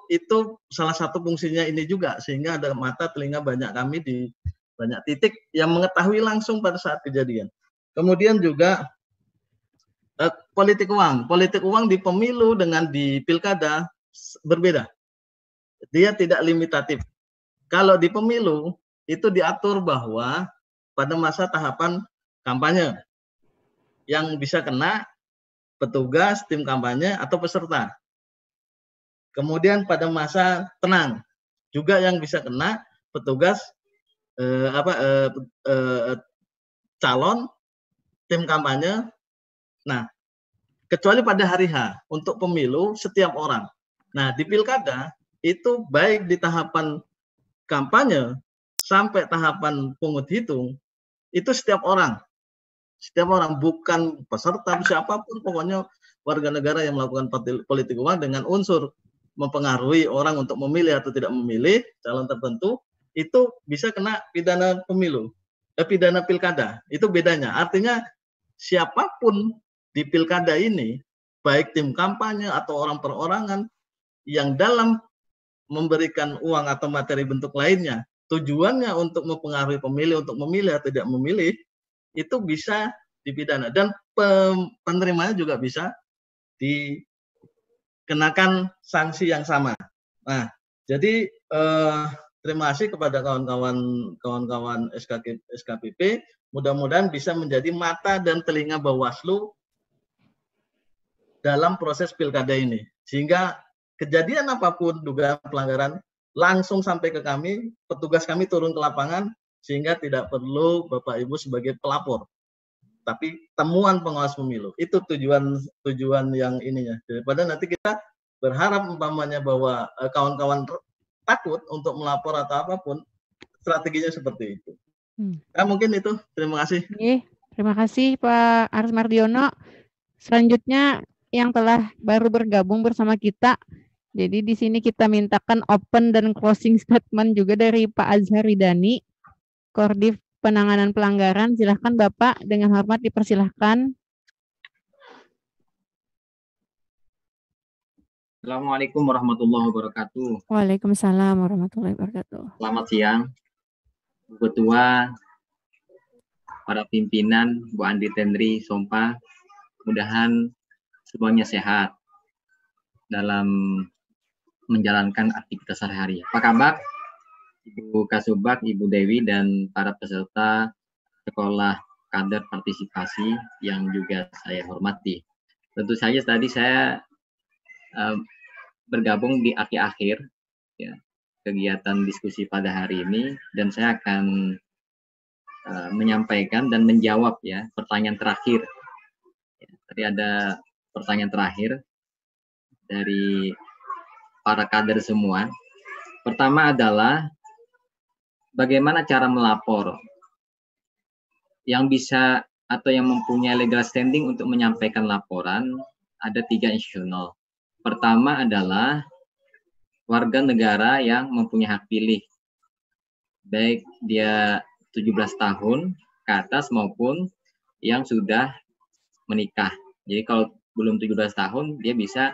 salah satu fungsinya ini juga, sehingga ada mata telinga banyak kami di banyak titik yang mengetahui langsung pada saat kejadian. Kemudian juga politik uang. Politik uang di pemilu dengan di pilkada berbeda. Dia tidak limitatif. Kalau di pemilu itu diatur bahwa pada masa tahapan kampanye yang bisa kena petugas, tim kampanye atau peserta. Kemudian pada masa tenang juga yang bisa kena petugas calon, tim kampanye. Nah, kecuali pada hari H untuk pemilu setiap orang. Nah, di pilkada itu baik di tahapan kampanye sampai tahapan pungut hitung itu setiap orang bukan peserta siapapun, pokoknya warga negara yang melakukan politik uang dengan unsur mempengaruhi orang untuk memilih atau tidak memilih calon tertentu, itu bisa kena pidana pemilu, pidana pilkada. Itu bedanya. Artinya siapapun di pilkada ini, baik tim kampanye atau orang perorangan yang dalam memberikan uang atau materi bentuk lainnya, tujuannya untuk mempengaruhi pemilih untuk memilih atau tidak memilih, itu bisa dipidana. Dan penerimanya juga bisa dikenakan sanksi yang sama. Nah, jadi terima kasih kepada kawan-kawan SKPP. Mudah-mudahan bisa menjadi mata dan telinga Bawaslu dalam proses pilkada ini. Sehingga kejadian apapun dugaan pelanggaran langsung sampai ke kami, petugas kami turun ke lapangan, sehingga tidak perlu Bapak Ibu sebagai pelapor, tapi temuan pengawas pemilu. Itu tujuan yang ininya. Daripada nanti kita berharap umpamanya bahwa kawan-kawan takut untuk melapor atau apapun, strateginya seperti itu. Nah, mungkin itu. Terima kasih. Terima kasih Pak Aris Mardiono. Selanjutnya yang telah baru bergabung bersama kita. Jadi di sini kita mintakan open dan closing statement juga dari Pak Azhar Ridani, Koordif Penanganan Pelanggaran. Silahkan Bapak, dengan hormat dipersilahkan. Assalamualaikum warahmatullahi wabarakatuh. Waalaikumsalam warahmatullahi wabarakatuh. Selamat siang, Bu Ketua, para pimpinan, Bu Andi Tendri, Sompa. Mudah-mudahan semuanya sehat dalam menjalankan aktivitas sehari-hari. Apa kabar Ibu Kasubag, Ibu Dewi, dan para peserta sekolah kader partisipasi yang juga saya hormati. Tentu saja tadi saya bergabung di akhir-akhir ya, kegiatan diskusi pada hari ini, dan saya akan menyampaikan dan menjawab ya pertanyaan terakhir. Ya, tadi ada pertanyaan terakhir dari para kader semua. Pertama adalah bagaimana cara melapor yang bisa atau yang mempunyai legal standing untuk menyampaikan laporan. Ada 3 institusional. Pertama adalah warga negara yang mempunyai hak pilih, baik dia 17 tahun ke atas maupun yang sudah menikah. Jadi kalau belum 17 tahun dia bisa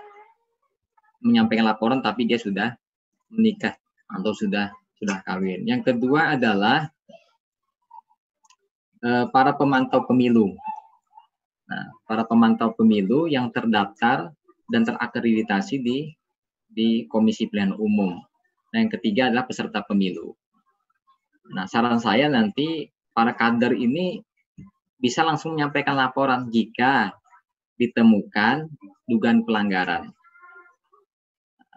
menyampaikan laporan tapi dia sudah menikah atau sudah kawin. Yang kedua adalah para pemantau pemilu. Nah, para pemantau pemilu yang terdaftar dan terakreditasi di Komisi Pemilihan Umum. Nah, yang ketiga adalah peserta pemilu. Nah, saran saya nanti para kader ini bisa langsung menyampaikan laporan jika ditemukan dugaan pelanggaran.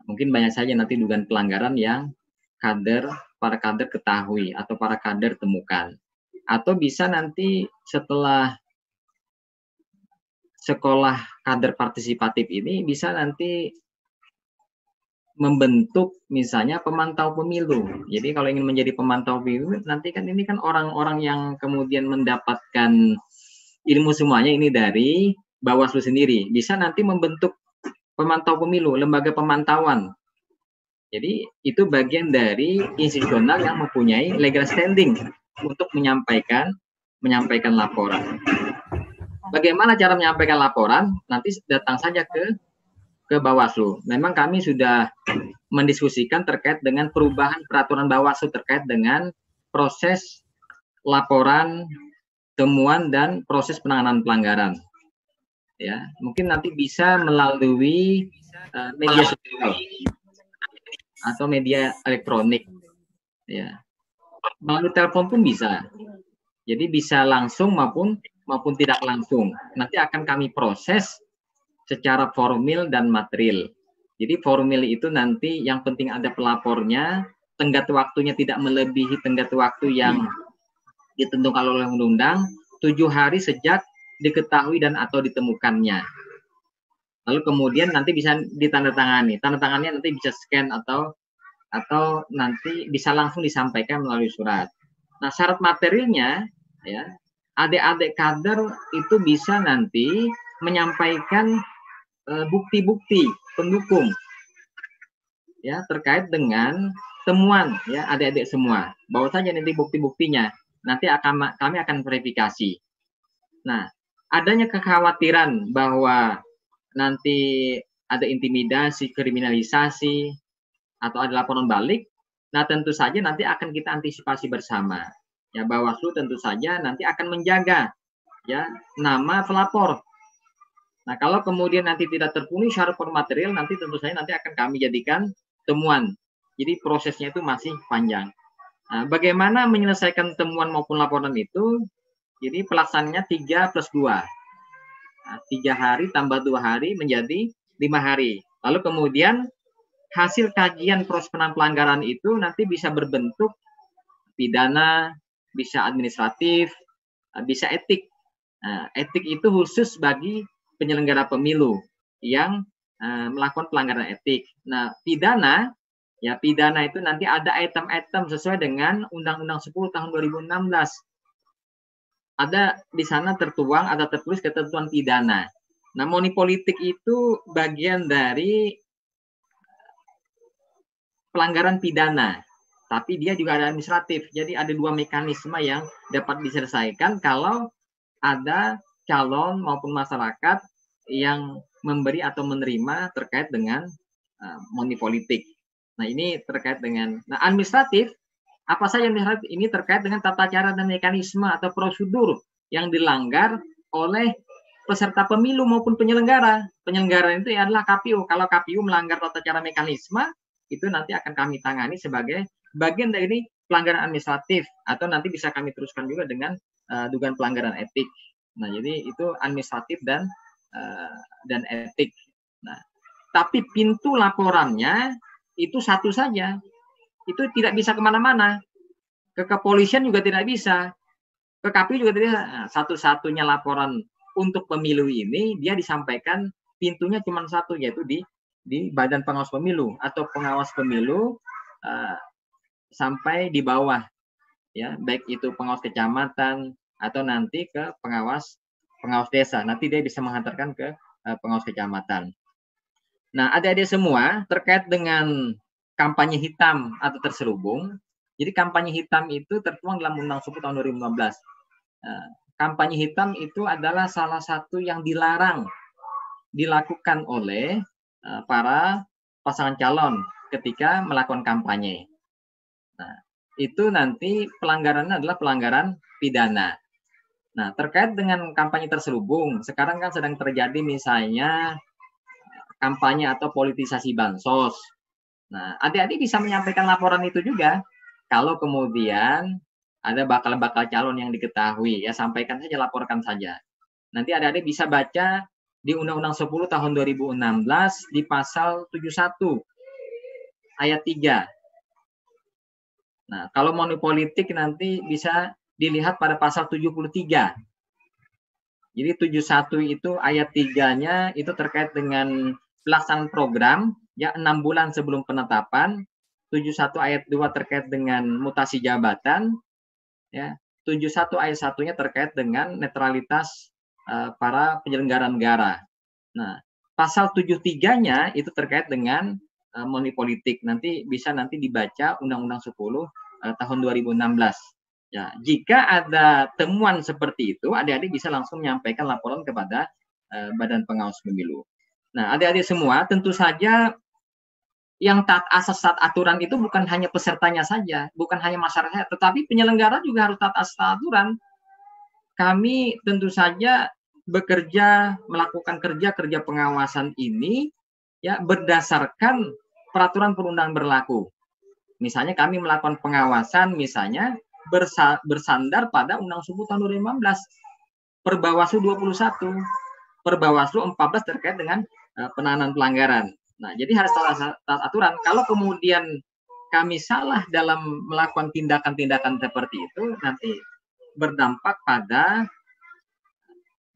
Mungkin banyak saja nanti dugaan pelanggaran yang para kader ketahui atau para kader temukan. Atau bisa nanti setelah sekolah kader partisipatif ini bisa nanti membentuk misalnya pemantau pemilu. Jadi kalau ingin menjadi pemantau pemilu, nanti kan ini kan orang-orang yang kemudian mendapatkan ilmu semuanya ini dari Bawaslu sendiri. Bisa nanti membentuk pemantau pemilu, lembaga pemantauan. Jadi itu bagian dari institusional yang mempunyai legal standing untuk menyampaikan laporan. Bagaimana cara menyampaikan laporan? Nanti datang saja ke Bawaslu. Memang kami sudah mendiskusikan terkait dengan perubahan peraturan Bawaslu terkait dengan proses laporan, temuan, dan proses penanganan pelanggaran. Ya, mungkin nanti bisa melalui media sosial atau media elektronik. Ya, melalui telepon pun bisa. Jadi bisa langsung maupun tidak langsung. Nanti akan kami proses secara formil dan material. Jadi formil itu nanti yang penting ada pelapornya, tenggat waktunya tidak melebihi tenggat waktu yang ditentukan oleh undang-undang, 7 hari sejak diketahui dan atau ditemukannya. Lalu kemudian nanti bisa ditandatangani. Tanda tangannya nanti bisa scan atau nanti bisa langsung disampaikan melalui surat. Nah, syarat materialnya ya, adik-adik kader itu bisa nanti menyampaikan bukti-bukti pendukung ya terkait dengan temuan ya adik-adik semua. Bawa saja nanti bukti-buktinya. Nanti kami akan verifikasi. Nah, adanya kekhawatiran bahwa nanti ada intimidasi, kriminalisasi atau ada laporan balik, nah tentu saja nanti akan kita antisipasi bersama. Ya, Bawaslu tentu saja nanti akan menjaga ya nama pelapor. Nah, kalau kemudian nanti tidak terpenuhi syarat material, nanti tentu saja nanti akan kami jadikan temuan. Jadi prosesnya itu masih panjang. Nah, bagaimana menyelesaikan temuan maupun laporan itu? Jadi pelaksanaannya 3+2. Nah, 3 hari tambah 2 hari menjadi 5 hari. Lalu kemudian hasil kajian proses penanganan pelanggaran itu nanti bisa berbentuk pidana, bisa administratif, bisa etik. Nah, etik itu khusus bagi penyelenggara pemilu yang melakukan pelanggaran etik. Nah, pidana itu nanti ada item-item sesuai dengan Undang-Undang 10 tahun 2016. Ada di sana tertuang, ada tertulis ketentuan pidana. Nah, money politik itu bagian dari pelanggaran pidana, tapi dia juga ada administratif. Jadi ada 2 mekanisme yang dapat diselesaikan kalau ada calon maupun masyarakat yang memberi atau menerima terkait dengan money politik. Nah, ini terkait dengan administratif. Apa saja administratif? Ini terkait dengan tata cara dan mekanisme atau prosedur yang dilanggar oleh peserta pemilu maupun penyelenggara. Penyelenggara itu adalah KPU. Kalau KPU melanggar tata cara mekanisme, itu nanti akan kami tangani sebagai bagian dari pelanggaran administratif, atau nanti bisa kami teruskan juga dengan dugaan pelanggaran etik. Nah, jadi itu administratif dan etik. Nah, tapi pintu laporannya itu satu saja. Itu tidak bisa kemana-mana. Ke kepolisian juga tidak bisa. Ke KPU juga tidak bisa. Nah, satu-satunya laporan untuk pemilu ini dia disampaikan pintunya cuma satu, yaitu di Badan Pengawas Pemilu atau pengawas pemilu sampai di bawah, ya, baik itu pengawas kecamatan atau nanti ke pengawas desa. Nanti dia bisa menghantarkan ke pengawas kecamatan. Nah, adik-adik semua terkait dengan kampanye hitam atau terselubung. Jadi kampanye hitam itu tertuang dalam Undang-Undang 10 tahun 2015. Kampanye hitam itu adalah salah satu yang dilarang dilakukan oleh para pasangan calon ketika melakukan kampanye. Nah, itu nanti pelanggarannya adalah pelanggaran pidana. Nah, terkait dengan kampanye terselubung, sekarang kan sedang terjadi misalnya kampanye atau politisasi bansos. Nah, adik-adik bisa menyampaikan laporan itu juga. Kalau kemudian ada bakal calon yang diketahui, ya sampaikan saja, laporkan saja. Nanti adik-adik bisa baca di Undang-Undang 10 tahun 2016 di pasal 71 ayat 3. Nah, kalau monopolitik nanti bisa dilihat pada pasal 73. Jadi 71 itu ayat 3-nya itu terkait dengan pelaksanaan program, ya 6 bulan sebelum penetapan. 71 ayat 2 terkait dengan mutasi jabatan, ya. 71 ayat 1-nya terkait dengan netralitas para penyelenggara negara. Nah, pasal 73-nya itu terkait dengan monopolitik. Nanti bisa dibaca Undang-Undang 10 tahun 2016. Ya, jika ada temuan seperti itu, adik-adik bisa langsung menyampaikan laporan kepada Badan Pengawas Pemilu. Nah, adik-adik semua, tentu saja yang taat asas taat aturan itu bukan hanya pesertanya saja, bukan hanya masyarakat, tetapi penyelenggara juga harus taat asas taat aturan. Kami tentu saja bekerja, melakukan kerja pengawasan ini ya berdasarkan peraturan perundangan berlaku. Misalnya kami melakukan pengawasan misalnya bersandar pada Undang-Undang 10 tahun 2015, Perbawaslu 21, Perbawaslu 14 terkait dengan penanganan pelanggaran. Nah, jadi harus taat aturan. Kalau kemudian kami salah dalam melakukan tindakan-tindakan seperti itu, nanti berdampak pada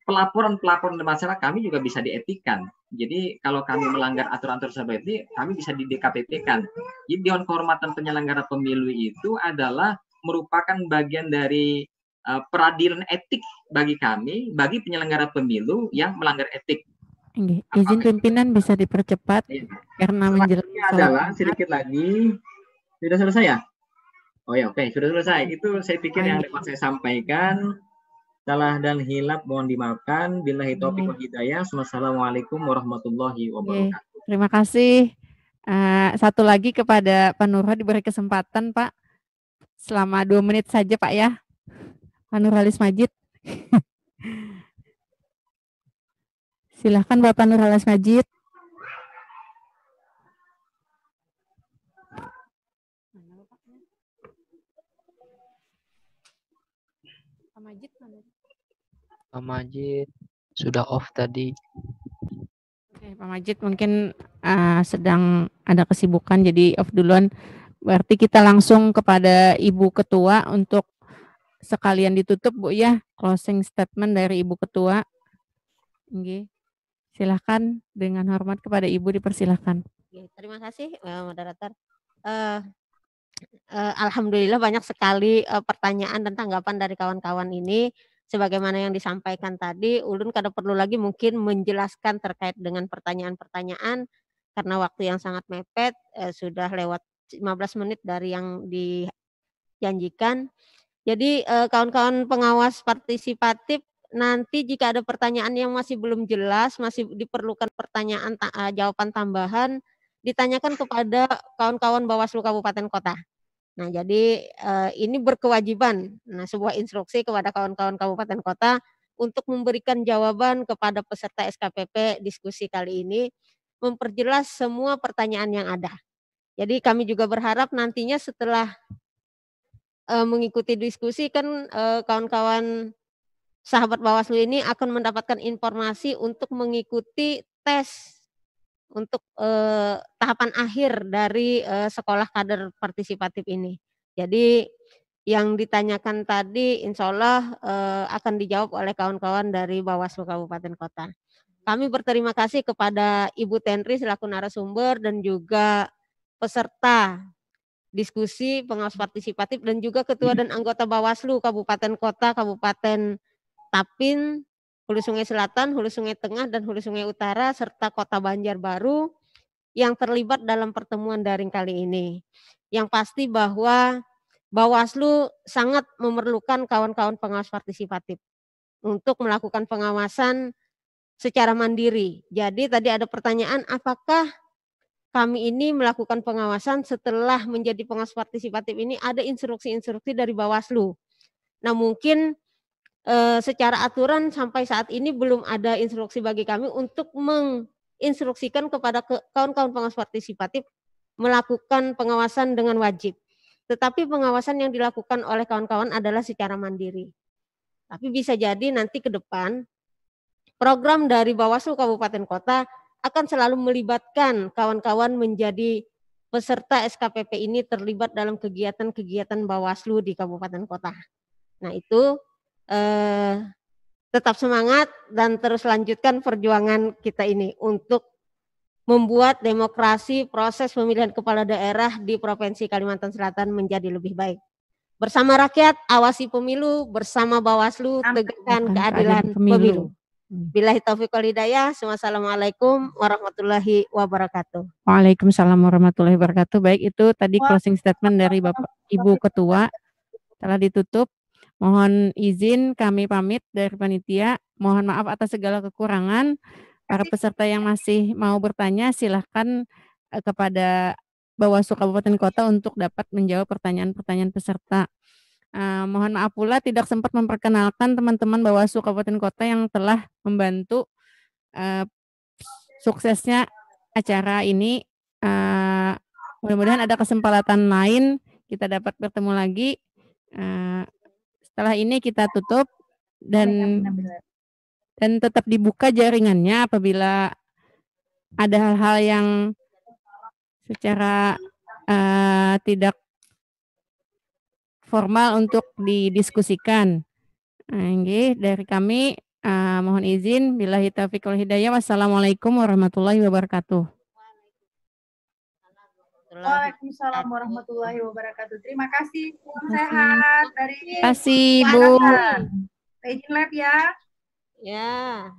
pelaporan dari masyarakat, kami juga bisa dietikan. Jadi kalau kami melanggar aturan tersebut, kami bisa di DKPP-kan. Jadi Dewan Kehormatan Penyelenggara Pemilu itu adalah merupakan bagian dari peradilan etik bagi kami, bagi penyelenggara pemilu yang melanggar etik. Izin pimpinan bisa dipercepat karena menjelaskan adalah sedikit lagi. Sudah selesai ya? Oh ya, oke, sudah selesai. Itu saya pikir yang dapat saya sampaikan. Salah dan hilaf mohon dimaafkan. Billahi taufiq wal hidayah. Wassalamualaikum warahmatullahi wabarakatuh. Terima kasih. Satu lagi kepada Pak Nurha diberi kesempatan, Pak. Selama 2 menit saja, Pak ya. Pak Nurhalis Majid. Silahkan Bapak Nurhalis Majid. Pak Majid sudah off tadi. Oke, Pak Majid mungkin sedang ada kesibukan jadi off duluan. Berarti kita langsung kepada Ibu Ketua untuk sekalian ditutup Bu ya, closing statement dari Ibu Ketua. Oke. Silahkan dengan hormat kepada Ibu dipersilahkan. Terima kasih moderator. Alhamdulillah banyak sekali pertanyaan dan tanggapan dari kawan-kawan ini. Sebagaimana yang disampaikan tadi, Ulun kada perlu lagi mungkin menjelaskan terkait dengan pertanyaan-pertanyaan karena waktu yang sangat mepet, sudah lewat 15 menit dari yang dijanjikan. Jadi kawan-kawan pengawas partisipatif, nanti jika ada pertanyaan yang masih belum jelas, masih diperlukan pertanyaan jawaban tambahan, ditanyakan kepada kawan-kawan Bawaslu Kabupaten Kota. Nah, jadi ini berkewajiban, sebuah instruksi kepada kawan-kawan Kabupaten Kota untuk memberikan jawaban kepada peserta SKPP diskusi kali ini, memperjelas semua pertanyaan yang ada. Jadi kami juga berharap nantinya setelah mengikuti diskusi kan kawan-kawan sahabat Bawaslu ini akan mendapatkan informasi untuk mengikuti tes untuk tahapan akhir dari sekolah kader partisipatif ini. Jadi yang ditanyakan tadi insya Allah akan dijawab oleh kawan-kawan dari Bawaslu Kabupaten Kota. Kami berterima kasih kepada Ibu Tenri selaku narasumber dan juga peserta diskusi pengawas partisipatif dan juga ketua dan anggota Bawaslu Kabupaten Kota, Kabupaten Tapin, Hulu Sungai Selatan, Hulu Sungai Tengah, dan Hulu Sungai Utara, serta Kota Banjarbaru yang terlibat dalam pertemuan daring kali ini. Yang pasti bahwa Bawaslu sangat memerlukan kawan-kawan pengawas partisipatif untuk melakukan pengawasan secara mandiri. Jadi tadi ada pertanyaan, apakah kami ini melakukan pengawasan setelah menjadi pengawas partisipatif ini ada instruksi-instruksi dari Bawaslu. Nah mungkin secara aturan sampai saat ini belum ada instruksi bagi kami untuk menginstruksikan kepada kawan-kawan pengawas partisipatif melakukan pengawasan dengan wajib. Tetapi pengawasan yang dilakukan oleh kawan-kawan adalah secara mandiri. Tapi bisa jadi nanti ke depan program dari Bawaslu Kabupaten Kota akan selalu melibatkan kawan-kawan menjadi peserta SKPP ini terlibat dalam kegiatan-kegiatan Bawaslu di Kabupaten Kota. Nah itu tetap semangat dan terus lanjutkan perjuangan kita ini untuk membuat demokrasi proses pemilihan kepala daerah di Provinsi Kalimantan Selatan menjadi lebih baik. Bersama rakyat, awasi pemilu, bersama Bawaslu, tegakkan keadilan pemilu. Billahi taufiq wal hidayah. Wassalamualaikum warahmatullahi wabarakatuh. Waalaikumsalam warahmatullahi wabarakatuh. Baik, itu tadi closing statement dari Bapak Ibu Ketua telah ditutup. Mohon izin kami pamit dari panitia. Mohon maaf atas segala kekurangan. Para peserta yang masih mau bertanya silahkan kepada Bawaslu Kabupaten Kota untuk dapat menjawab pertanyaan-pertanyaan peserta. Mohon maaf pula tidak sempat memperkenalkan teman-teman Bawaslu Kabupaten Kota yang telah membantu suksesnya acara ini. Mudah-mudahan ada kesempatan lain kita dapat bertemu lagi. Setelah ini kita tutup dan tetap dibuka jaringannya apabila ada hal-hal yang secara tidak formal untuk didiskusikan. Dari kami mohon izin, billahi taufiq wal hidayah. Wassalamualaikum warahmatullahi wabarakatuh. Waalaikumsalam warahmatullahi wabarakatuh. Terima kasih. Sehat dari Terima kasih, Bu. Izin lab ya. Ya.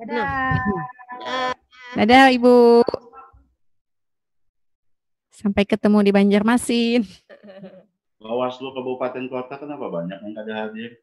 Dadah. Dadah Ibu. Sampai ketemu di Banjarmasin. Bawaslu Kabupaten Kota kenapa banyak yang kada hadir?